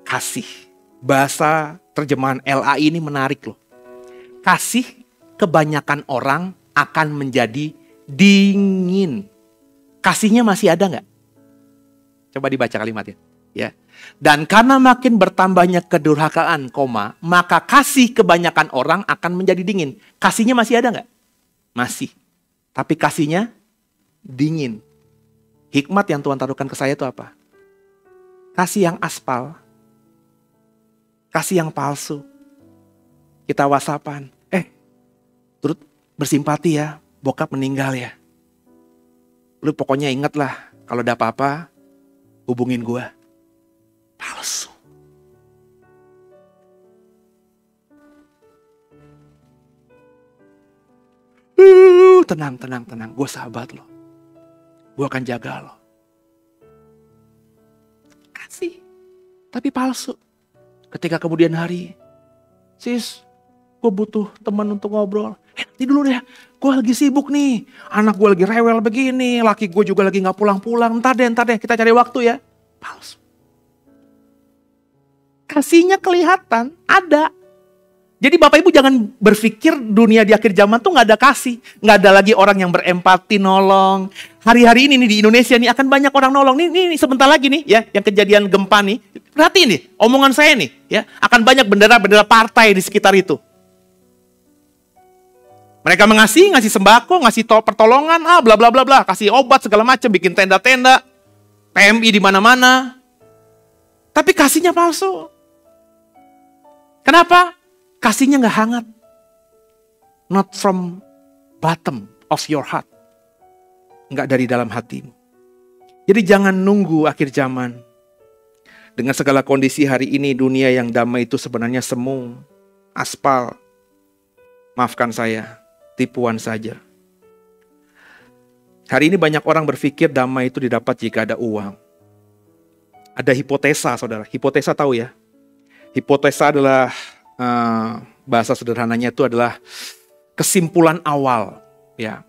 [SPEAKER 2] kasih. Bahasa terjemahan LAI ini menarik loh. Kasih kebanyakan orang akan menjadi dingin. Kasihnya masih ada nggak? Coba dibaca kalimatnya. Ya. Dan karena makin bertambahnya kedurhakaan, maka kasih kebanyakan orang akan menjadi dingin. Kasihnya masih ada nggak? Masih. Tapi kasihnya dingin. Hikmat yang Tuhan taruhkan ke saya itu apa? Kasih yang aspal. Kasih yang palsu. Kita whatsappan. Turut bersimpati ya, bokap meninggal ya. Lu pokoknya inget lah, kalau ada apa-apa, hubungin gua. Palsu. Tenang. Gue sahabat lo. Gue akan jaga lo. Kasih. Tapi palsu. Ketika kemudian hari, sis, gue butuh teman untuk ngobrol. Nanti dulu deh, gue lagi sibuk nih. Anak gue lagi rewel begini, laki gue juga lagi gak pulang-pulang. Ntar deh, kita cari waktu ya. Palsu. Kasihnya kelihatan, ada. Jadi Bapak Ibu jangan berpikir dunia di akhir zaman tuh gak ada kasih. Gak ada lagi orang yang berempati, nolong. Hari-hari ini nih di Indonesia nih akan banyak orang nolong. Nih sebentar lagi nih ya, yang kejadian gempa nih. Perhatiin nih, omongan saya nih ya. Akan banyak bendera-bendera partai di sekitar itu. Mereka ngasih sembako, ngasih pertolongan, bla bla bla bla, kasih obat segala macam, bikin tenda-tenda, PMI di mana-mana. Tapi kasihnya palsu. Kenapa? Kasihnya nggak hangat. Not from bottom of your heart. Nggak dari dalam hatimu. Jadi jangan nunggu akhir zaman. Dengan segala kondisi hari ini, dunia yang damai itu sebenarnya semu, aspal. Maafkan saya, tipuan saja. Hari ini banyak orang berpikir damai itu didapat jika ada uang. Ada hipotesa, saudara. Hipotesa tahu ya? Hipotesa adalah, bahasa sederhananya itu adalah kesimpulan awal. Ya.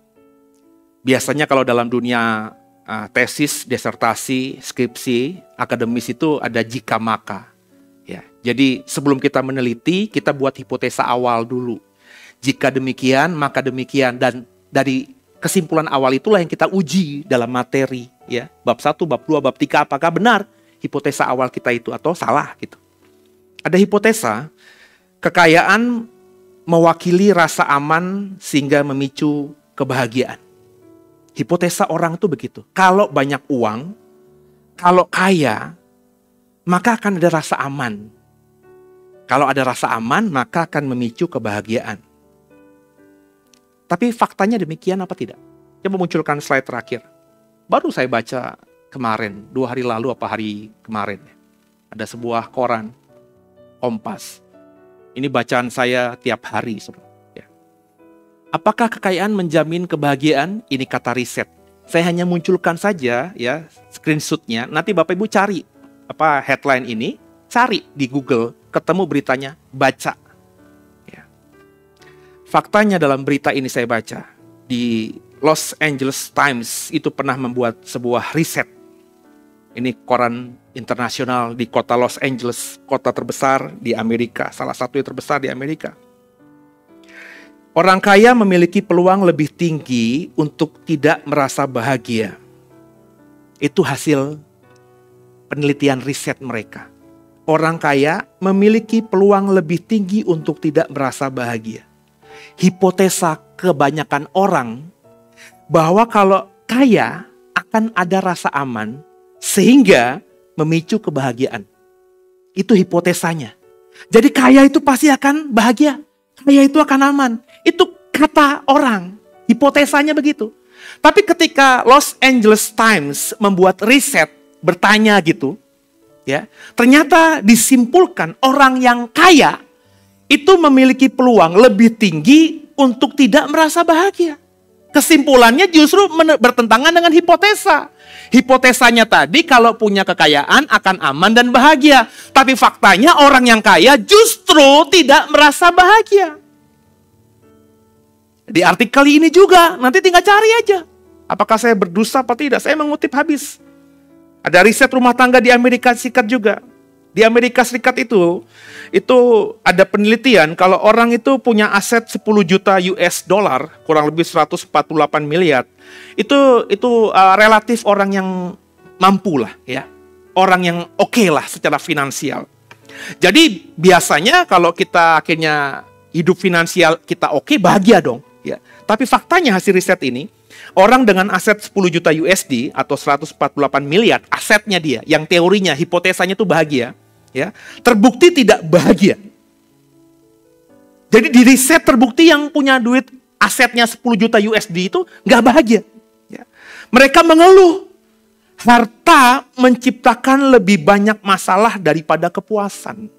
[SPEAKER 2] Biasanya kalau dalam dunia tesis, disertasi, skripsi, akademis itu ada jika maka. Ya. Jadi sebelum kita meneliti, kita buat hipotesa awal dulu. Jika demikian, maka demikian. Dan dari kesimpulan awal itulah yang kita uji dalam materi. Ya. Bab 1, bab 2, bab 3, apakah benar hipotesa awal kita itu atau salah gitu. Ada hipotesa, kekayaan mewakili rasa aman sehingga memicu kebahagiaan. Hipotesa orang itu begitu. Kalau banyak uang, kalau kaya, maka akan ada rasa aman. Kalau ada rasa aman, maka akan memicu kebahagiaan. Tapi faktanya demikian apa tidak? Coba munculkan slide terakhir. Baru saya baca kemarin, 2 hari lalu apa hari kemarin. Ada sebuah koran, Kompas. Ini bacaan saya tiap hari. Ya. Apakah kekayaan menjamin kebahagiaan? Ini kata riset. Saya hanya munculkan saja ya screenshotnya. Nanti Bapak Ibu cari headline ini, cari di Google, ketemu beritanya, baca. Ya. Faktanya dalam berita ini saya baca, di Los Angeles Times itu pernah membuat sebuah riset. Ini koran internasional di kota Los Angeles, kota terbesar di Amerika, salah satu yang terbesar di Amerika. Orang kaya memiliki peluang lebih tinggi untuk tidak merasa bahagia. Itu hasil penelitian riset mereka. Orang kaya memiliki peluang lebih tinggi untuk tidak merasa bahagia. Hipotesa kebanyakan orang bahwa kalau kaya akan ada rasa aman sehingga memicu kebahagiaan. Itu hipotesanya. Jadi kaya itu pasti akan bahagia. Kaya itu akan aman. Itu kata orang. Hipotesanya begitu. Tapi ketika Los Angeles Times membuat riset, bertanya gitu, ya, ternyata disimpulkan orang yang kaya itu memiliki peluang lebih tinggi untuk tidak merasa bahagia. Kesimpulannya justru bertentangan dengan hipotesa. Hipotesanya tadi kalau punya kekayaan akan aman dan bahagia. Tapi faktanya orang yang kaya justru tidak merasa bahagia. Di artikel ini juga, nanti tinggal cari aja. Apakah saya berdosa apa tidak? Saya mengutip habis. Ada riset rumah tangga di Amerika Serikat juga. Di Amerika Serikat itu ada penelitian kalau orang itu punya aset 10 juta US dollar, kurang lebih 148 miliar. Itu relatif orang yang mampu lah ya. Orang yang oke lah secara finansial. Jadi biasanya kalau kita akhirnya hidup finansial kita oke, bahagia dong. Ya. Tapi faktanya hasil riset ini, orang dengan aset 10 juta USD atau 148 miliar, asetnya dia, yang teorinya, hipotesanya itu bahagia, ya, terbukti tidak bahagia. Jadi di riset terbukti yang punya duit asetnya 10 juta USD itu nggak bahagia. Ya. Mereka mengeluh, harta menciptakan lebih banyak masalah daripada kepuasan.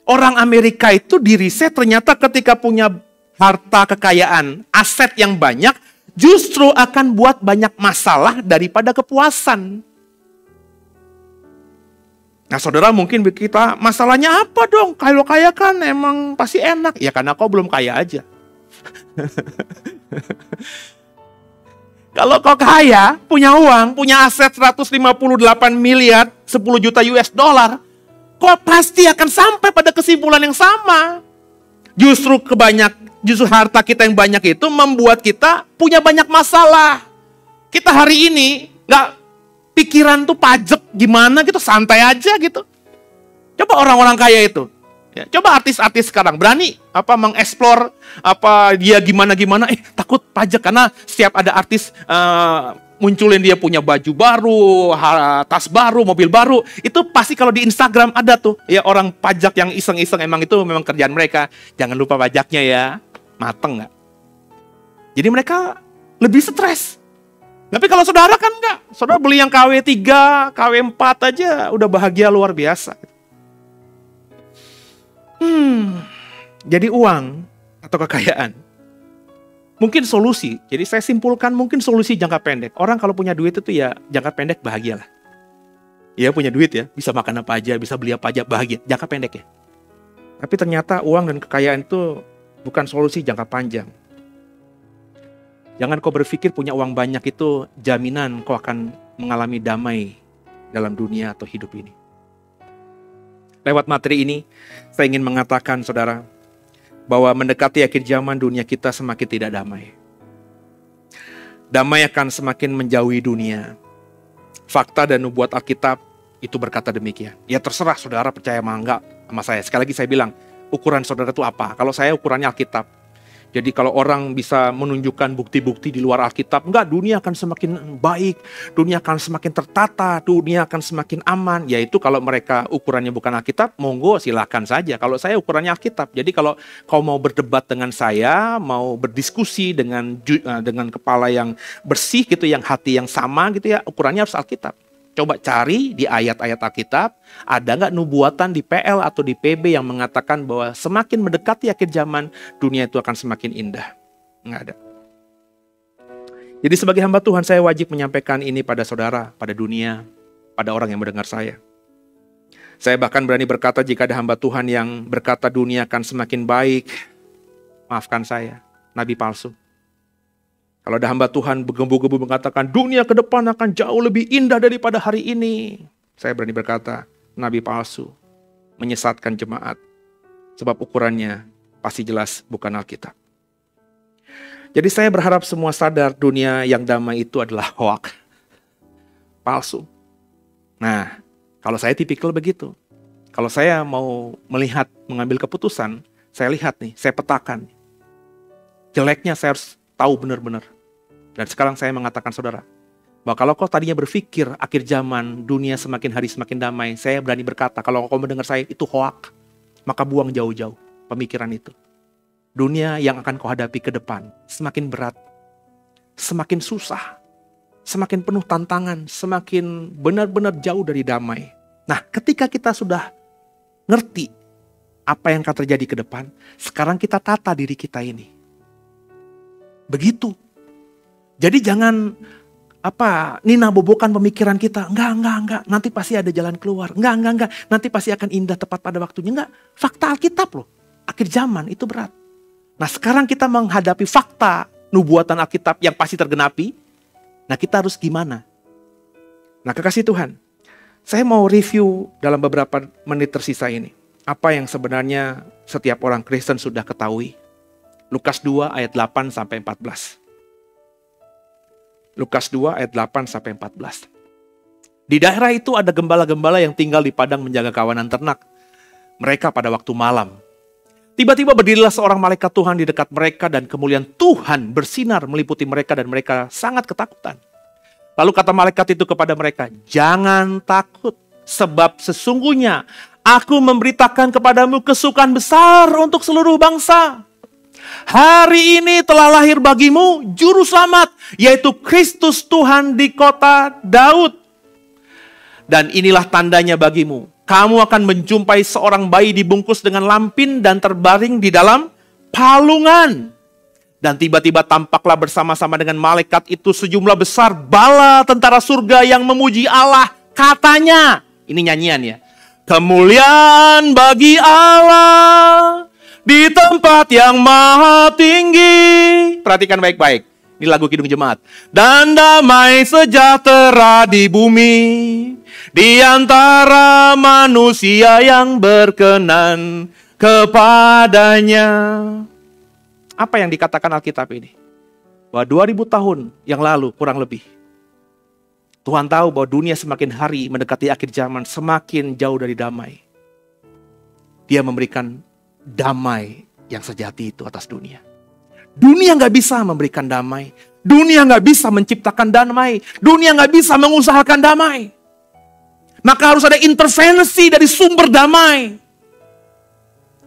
[SPEAKER 2] Orang Amerika itu di riset ternyata ketika punya harta kekayaan, aset yang banyak, justru akan buat banyak masalah daripada kepuasan. Nah saudara mungkin kita, masalahnya apa dong? Kalau kaya kan emang pasti enak. Ya karena kau belum kaya aja. Kalau kau kaya, punya uang, punya aset 158 miliar, 10 juta US dollar, kau pasti akan sampai pada kesimpulan yang sama. Justru harta kita yang banyak itu membuat kita punya banyak masalah. Kita hari ini nggak pikiran tuh pajak gimana gitu, santai aja gitu. Coba orang-orang kaya itu, ya, coba artis-artis sekarang berani mengeksplor dia gimana, takut pajak karena setiap ada artis munculin dia punya baju baru, tas baru, mobil baru, itu pasti kalau di Instagram ada tuh ya orang pajak yang iseng-iseng, emang itu memang kerjaan mereka. Jangan lupa pajaknya ya. Mateng nggak? Jadi mereka lebih stres. Tapi kalau saudara kan enggak. Saudara beli yang KW 3, KW 4 aja udah bahagia luar biasa. Jadi uang atau kekayaan mungkin solusi. Jadi saya simpulkan mungkin solusi jangka pendek. Orang kalau punya duit itu ya jangka pendek bahagialah. Ya punya duit ya, bisa makan apa aja, bisa beli apa aja, bahagia. Jangka pendek ya. Tapi ternyata uang dan kekayaan itu bukan solusi jangka panjang. Jangan kau berpikir punya uang banyak itu jaminan kau akan mengalami damai dalam dunia atau hidup ini. Lewat materi ini, saya ingin mengatakan saudara, bahwa mendekati akhir zaman dunia kita semakin tidak damai. Damai akan semakin menjauhi dunia. Fakta dan nubuat Alkitab itu berkata demikian. Ya terserah saudara percaya sama enggak sama saya. Sekali lagi saya bilang, ukuran saudara itu apa? Kalau saya ukurannya Alkitab. Jadi kalau orang bisa menunjukkan bukti-bukti di luar Alkitab, enggak, dunia akan semakin baik, dunia akan semakin tertata, dunia akan semakin aman. Yaitu kalau mereka ukurannya bukan Alkitab, monggo silakan saja. Kalau saya ukurannya Alkitab. Jadi kalau kau mau berdebat dengan saya, mau berdiskusi dengan kepala yang bersih gitu, yang hati yang sama gitu ya, ukurannya harus Alkitab. Coba cari di ayat-ayat Alkitab, ada nggak nubuatan di PL atau di PB yang mengatakan bahwa semakin mendekati akhir zaman, dunia itu akan semakin indah. Nggak ada. Jadi sebagai hamba Tuhan, saya wajib menyampaikan ini pada saudara, pada dunia, pada orang yang mendengar saya. Saya bahkan berani berkata jika ada hamba Tuhan yang berkata dunia akan semakin baik, maafkan saya, nabi palsu. Kalau ada hamba Tuhan bergembu-gembu mengatakan dunia ke depan akan jauh lebih indah daripada hari ini, saya berani berkata, nabi palsu, menyesatkan jemaat. Sebab ukurannya pasti jelas bukan Alkitab. Jadi saya berharap semua sadar dunia yang damai itu adalah hoak, palsu. Nah, kalau saya tipikal begitu. Kalau saya mau melihat, mengambil keputusan, saya lihat nih, saya petakan. Jeleknya saya harus tahu benar-benar. Dan sekarang saya mengatakan saudara, bahwa kalau kau tadinya berpikir akhir zaman, dunia semakin hari semakin damai, saya berani berkata, kalau kau mendengar saya itu hoak, maka buang jauh-jauh pemikiran itu. Dunia yang akan kau hadapi ke depan semakin berat, semakin susah, semakin penuh tantangan, semakin benar-benar jauh dari damai. Nah, ketika kita sudah ngerti apa yang akan terjadi ke depan, sekarang kita tata diri kita ini. Begitu. Jadi jangan nina bobokan pemikiran kita. Enggak. Nanti pasti ada jalan keluar. Enggak. Nanti pasti akan indah tepat pada waktunya. Enggak. Fakta Alkitab loh. Akhir zaman itu berat. Nah sekarang kita menghadapi fakta nubuatan Alkitab yang pasti tergenapi. Nah kita harus gimana? Nah kekasih Tuhan. Saya mau review dalam beberapa menit tersisa ini. Apa yang sebenarnya setiap orang Kristen sudah ketahui. Lukas 2 ayat 8 sampai 14. Lukas 2 ayat 8 sampai 14. Di daerah itu ada gembala-gembala yang tinggal di padang menjaga kawanan ternak. Mereka pada waktu malam. Tiba-tiba berdirilah seorang malaikat Tuhan di dekat mereka dan kemuliaan Tuhan bersinar meliputi mereka dan mereka sangat ketakutan. Lalu kata malaikat itu kepada mereka, jangan takut sebab sesungguhnya aku memberitakan kepadamu kesukaan besar untuk seluruh bangsa. Hari ini telah lahir bagimu juru selamat, yaitu Kristus Tuhan di kota Daud. Dan inilah tandanya bagimu. Kamu akan menjumpai seorang bayi dibungkus dengan lampin dan terbaring di dalam palungan. Dan tiba-tiba tampaklah bersama-sama dengan malaikat itu sejumlah besar bala tentara surga yang memuji Allah. Katanya, ini nyanyian ya. Kemuliaan bagi Allah di tempat yang maha tinggi. Perhatikan baik-baik. Ini lagu Kidung Jemaat. Dan damai sejahtera di bumi, di antara manusia yang berkenan kepadanya. Apa yang dikatakan Alkitab ini? Bahwa 2000 tahun yang lalu kurang lebih, Tuhan tahu bahwa dunia semakin hari mendekati akhir zaman, semakin jauh dari damai. Dia memberikan damai yang sejati itu atas dunia. Dunia gak bisa memberikan damai. Dunia gak bisa menciptakan damai. Dunia gak bisa mengusahakan damai. Maka harus ada intervensi dari sumber damai.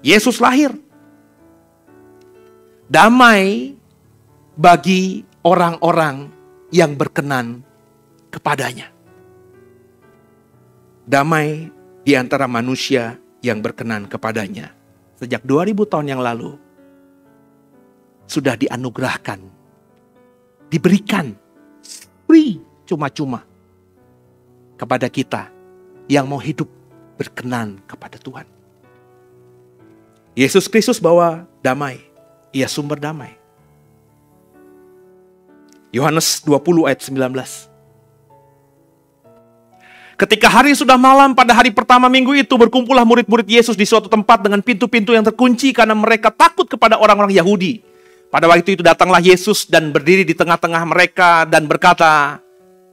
[SPEAKER 2] Yesus lahir. Damai bagi orang-orang yang berkenan kepadanya. Damai di antara manusia yang berkenan kepadanya. Sejak 2000 tahun yang lalu, sudah dianugerahkan, diberikan, free, cuma-cuma, kepada kita yang mau hidup berkenan kepada Tuhan. Yesus Kristus bawa damai, Ia sumber damai. Yohanes 20 ayat 19. Ketika hari sudah malam pada hari pertama minggu itu, berkumpullah murid-murid Yesus di suatu tempat dengan pintu-pintu yang terkunci karena mereka takut kepada orang-orang Yahudi. Pada waktu itu datanglah Yesus dan berdiri di tengah-tengah mereka dan berkata,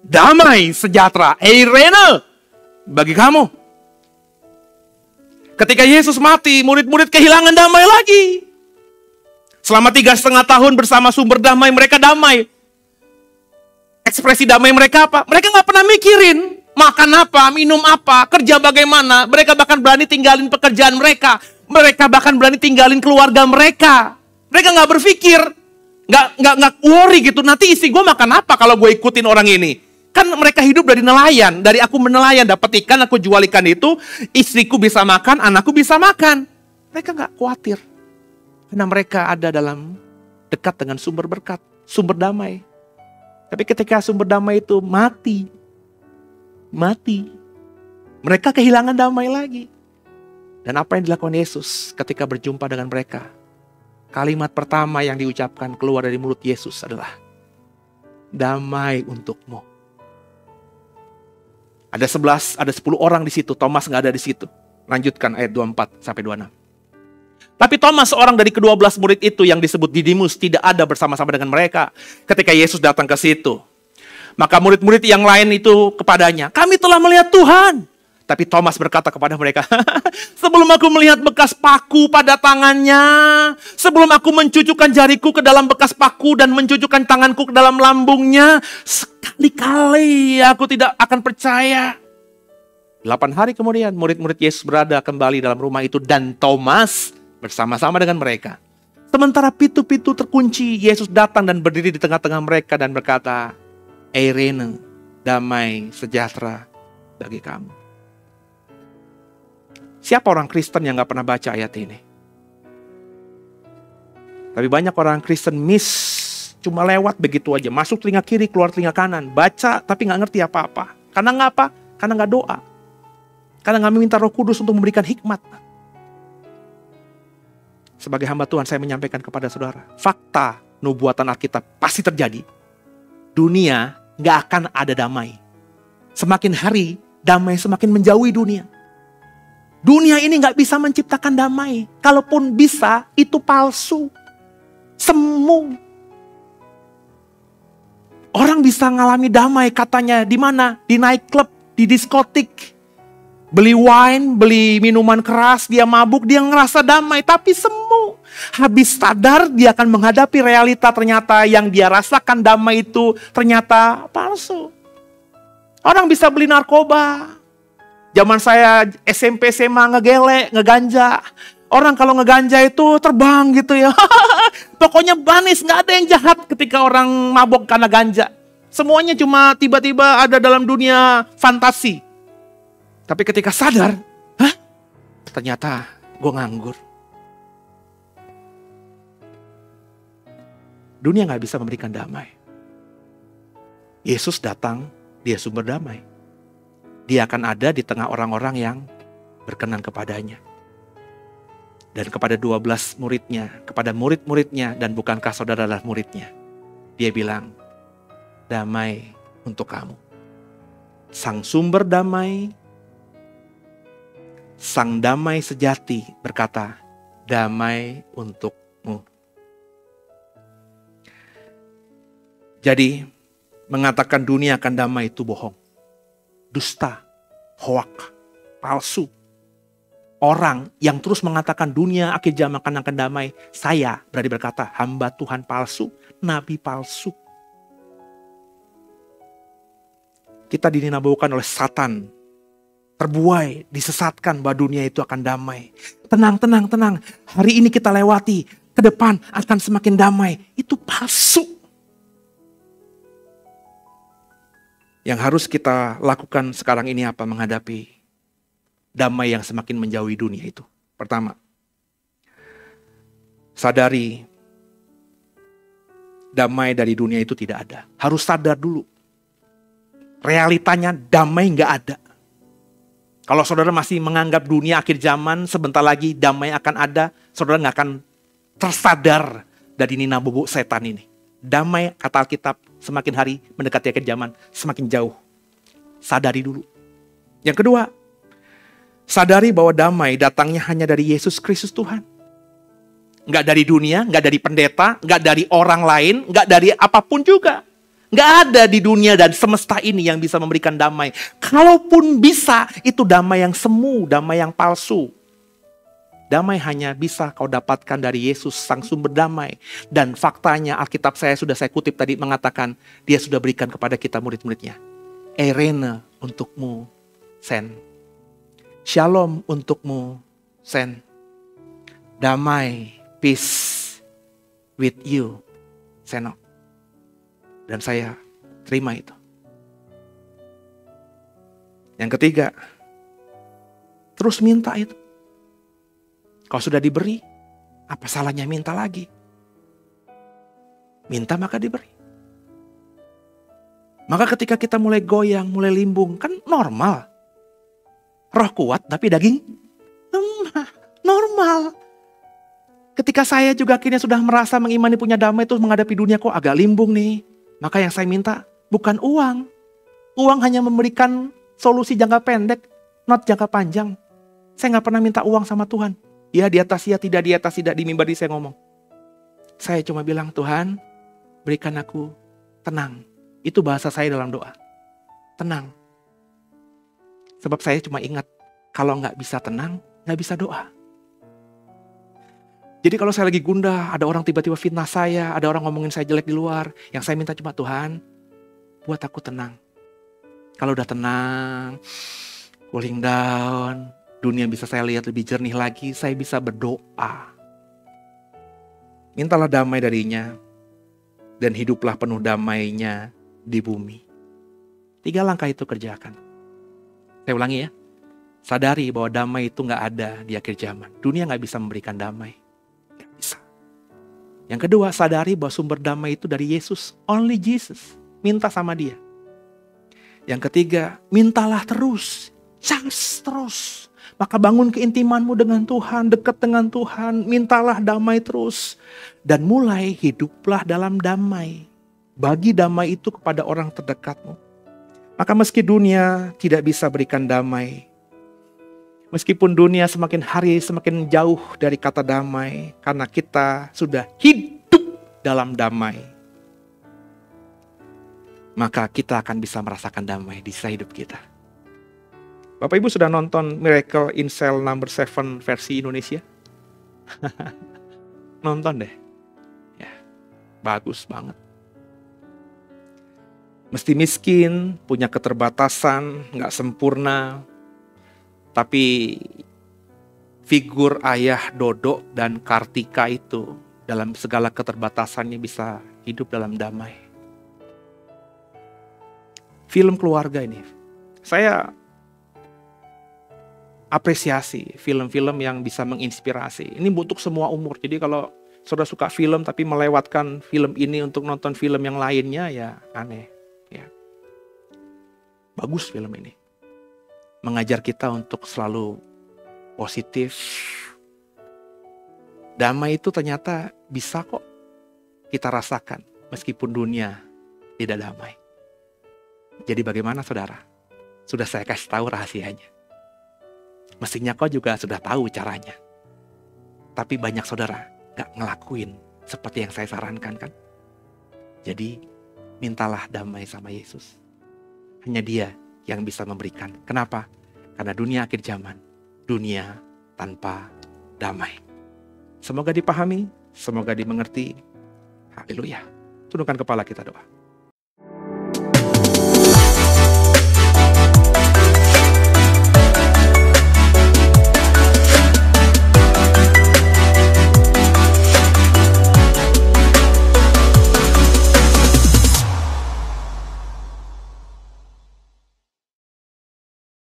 [SPEAKER 2] damai sejahtera, eirene, bagi kamu. Ketika Yesus mati, murid-murid kehilangan damai lagi. Selama 3,5 tahun bersama sumber damai, mereka damai. Ekspresi damai mereka apa? Mereka nggak pernah mikirin makan apa, minum apa, kerja bagaimana. Mereka bahkan berani tinggalin pekerjaan mereka. Mereka bahkan berani tinggalin keluarga mereka. Mereka nggak berpikir, nggak worry gitu. Nanti istri gue makan apa kalau gue ikutin orang ini? Kan mereka hidup dari nelayan. Dari aku menelayan, dapat ikan, aku jual ikan itu. Istriku bisa makan, anakku bisa makan. Mereka nggak khawatir. Karena mereka ada dalam dekat dengan sumber berkat, sumber damai. Tapi ketika sumber damai itu mati. Mereka kehilangan damai lagi. Dan apa yang dilakukan Yesus ketika berjumpa dengan mereka? Kalimat pertama yang diucapkan keluar dari mulut Yesus adalah, damai untukmu. Ada 10 orang di situ, Thomas nggak ada di situ. Lanjutkan ayat 24 sampai 26. Tapi Thomas, seorang dari ke-12 murid itu yang disebut Didimus, tidak ada bersama-sama dengan mereka ketika Yesus datang ke situ. Maka murid-murid yang lain itu kepadanya, kami telah melihat Tuhan. Tapi Thomas berkata kepada mereka, sebelum aku melihat bekas paku pada tangannya, sebelum aku mencucukkan jariku ke dalam bekas paku dan mencucukkan tanganku ke dalam lambungnya, sekali-kali aku tidak akan percaya. 8 hari kemudian murid-murid Yesus berada kembali dalam rumah itu dan Thomas bersama-sama dengan mereka. Sementara pintu-pintu terkunci, Yesus datang dan berdiri di tengah-tengah mereka dan berkata, Eirene, damai sejahtera bagi kamu. Siapa orang Kristen yang gak pernah baca ayat ini? Tapi banyak orang Kristen miss, cuma lewat begitu aja. Masuk telinga kiri, keluar telinga kanan. Baca tapi gak ngerti apa-apa. Karena gak apa? Karena gak doa. Karena gak meminta Roh Kudus untuk memberikan hikmat. Sebagai hamba Tuhan, saya menyampaikan kepada saudara, fakta nubuatan Alkitab pasti terjadi. Dunia gak akan ada damai. Semakin hari, damai semakin menjauhi dunia. Dunia ini gak bisa menciptakan damai. Kalaupun bisa, itu palsu. Semu. Orang bisa ngalami damai katanya di mana? Di nightclub, di diskotik. Beli wine, beli minuman keras, dia mabuk, dia ngerasa damai. Tapi semu. Habis sadar, dia akan menghadapi realita ternyata yang dia rasakan damai itu ternyata palsu. Orang bisa beli narkoba. Zaman saya SMP, SMA ngegele, ngeganja. Orang kalau ngeganja itu terbang gitu ya. Pokoknya manis, gak ada yang jahat ketika orang mabok karena ganja. Semuanya cuma tiba-tiba ada dalam dunia fantasi. Tapi ketika sadar, ternyata gue nganggur. Dunia gak bisa memberikan damai. Yesus datang, dia sumber damai. Dia akan ada di tengah orang-orang yang berkenan kepadanya. Dan kepada 12 muridnya, kepada murid-muridnya, dan bukankah saudara adalah muridnya. Dia bilang, damai untuk kamu. Sang sumber damai, sang damai sejati berkata, damai untukmu. Jadi, mengatakan dunia akan damai itu bohong. Dusta, hoak, palsu. Orang yang terus mengatakan dunia akhir zaman akan damai. Saya berani berkata, hamba Tuhan palsu, nabi palsu. Kita dininabukan oleh Satan. Terbuai, disesatkan bahwa dunia itu akan damai. Tenang. Hari ini kita lewati, ke depan akan semakin damai. Itu palsu. Yang harus kita lakukan sekarang ini apa? Menghadapi damai yang semakin menjauhi dunia itu. Pertama, sadari damai dari dunia itu tidak ada. Harus sadar dulu. Realitanya damai nggak ada. Kalau saudara masih menganggap dunia akhir zaman, sebentar lagi damai akan ada, saudara nggak akan tersadar dari nina bubuk setan ini. Damai, kata Alkitab, semakin hari mendekati akhir zaman, semakin jauh. Sadari dulu. Yang kedua, sadari bahwa damai datangnya hanya dari Yesus Kristus Tuhan. Nggak dari dunia, nggak dari pendeta, nggak dari orang lain, nggak dari apapun juga. Nggak ada di dunia dan semesta ini yang bisa memberikan damai. Kalaupun bisa, itu damai yang semu, damai yang palsu. Damai hanya bisa kau dapatkan dari Yesus, sang sumber damai. Dan faktanya Alkitab sudah saya kutip tadi mengatakan, dia sudah berikan kepada kita murid-muridnya. Eirene untukmu, Sen. Shalom untukmu, Sen. Damai, peace with you, Seno. Dan saya terima itu. Yang ketiga, terus minta itu. Kalau sudah diberi, apa salahnya minta lagi? Minta maka diberi. Maka ketika kita mulai goyang, mulai limbung, kan normal. Roh kuat tapi daging lemah. Normal. Ketika saya juga akhirnya sudah merasa mengimani punya damai itu menghadapi dunia kok agak limbung nih. Maka yang saya minta bukan uang. Uang hanya memberikan solusi jangka pendek, not jangka panjang. Saya gak pernah minta uang sama Tuhan. Ya di atas ya, tidak di atas tidak, di mimbar saya ngomong. Saya cuma bilang, Tuhan berikan aku tenang. Itu bahasa saya dalam doa. Tenang. Sebab saya cuma ingat, kalau gak bisa tenang, gak bisa doa. Jadi kalau saya lagi gundah, ada orang tiba-tiba fitnah saya, ada orang ngomongin saya jelek di luar, yang saya minta cuma Tuhan, buat aku tenang. Kalau udah tenang, cooling down, dunia bisa saya lihat lebih jernih lagi, saya bisa berdoa. Mintalah damai darinya, dan hiduplah penuh damainya di bumi. 3 langkah itu kerjakan. Saya ulangi ya, sadari bahwa damai itu gak ada di akhir zaman. Dunia gak bisa memberikan damai. Gak bisa. Yang kedua, sadari bahwa sumber damai itu dari Yesus. Only Jesus. Minta sama dia. Yang ketiga, mintalah terus. Charge terus. Maka bangun keintimanmu dengan Tuhan, dekat dengan Tuhan, mintalah damai terus. Dan mulai hiduplah dalam damai. Bagi damai itu kepada orang terdekatmu. Maka meski dunia tidak bisa berikan damai, meskipun dunia semakin hari semakin jauh dari kata damai, karena kita sudah hidup dalam damai, maka kita akan bisa merasakan damai di sisa hidup kita. Bapak Ibu sudah nonton Miracle in Cell number 7 versi Indonesia? Nonton deh. Ya, bagus banget. Mesti miskin, punya keterbatasan, gak sempurna. Tapi figur ayah Dodo dan Kartika itu dalam segala keterbatasannya bisa hidup dalam damai. Film keluarga ini, saya apresiasi film-film yang bisa menginspirasi. Ini untuk semua umur. Jadi kalau saudara suka film tapi melewatkan film ini untuk nonton film yang lainnya, ya aneh. Ya. Bagus film ini. Mengajar kita untuk selalu positif. Damai itu ternyata bisa kok kita rasakan meskipun dunia tidak damai. Jadi bagaimana saudara? Sudah saya kasih tahu rahasianya. Mestinya kau juga sudah tahu caranya. Tapi banyak saudara gak ngelakuin seperti yang saya sarankan kan. Jadi mintalah damai sama Yesus. Hanya dia yang bisa memberikan. Kenapa? Karena dunia akhir zaman, dunia tanpa damai. Semoga dipahami, semoga dimengerti. Haleluya. Tundukkan kepala kita doa.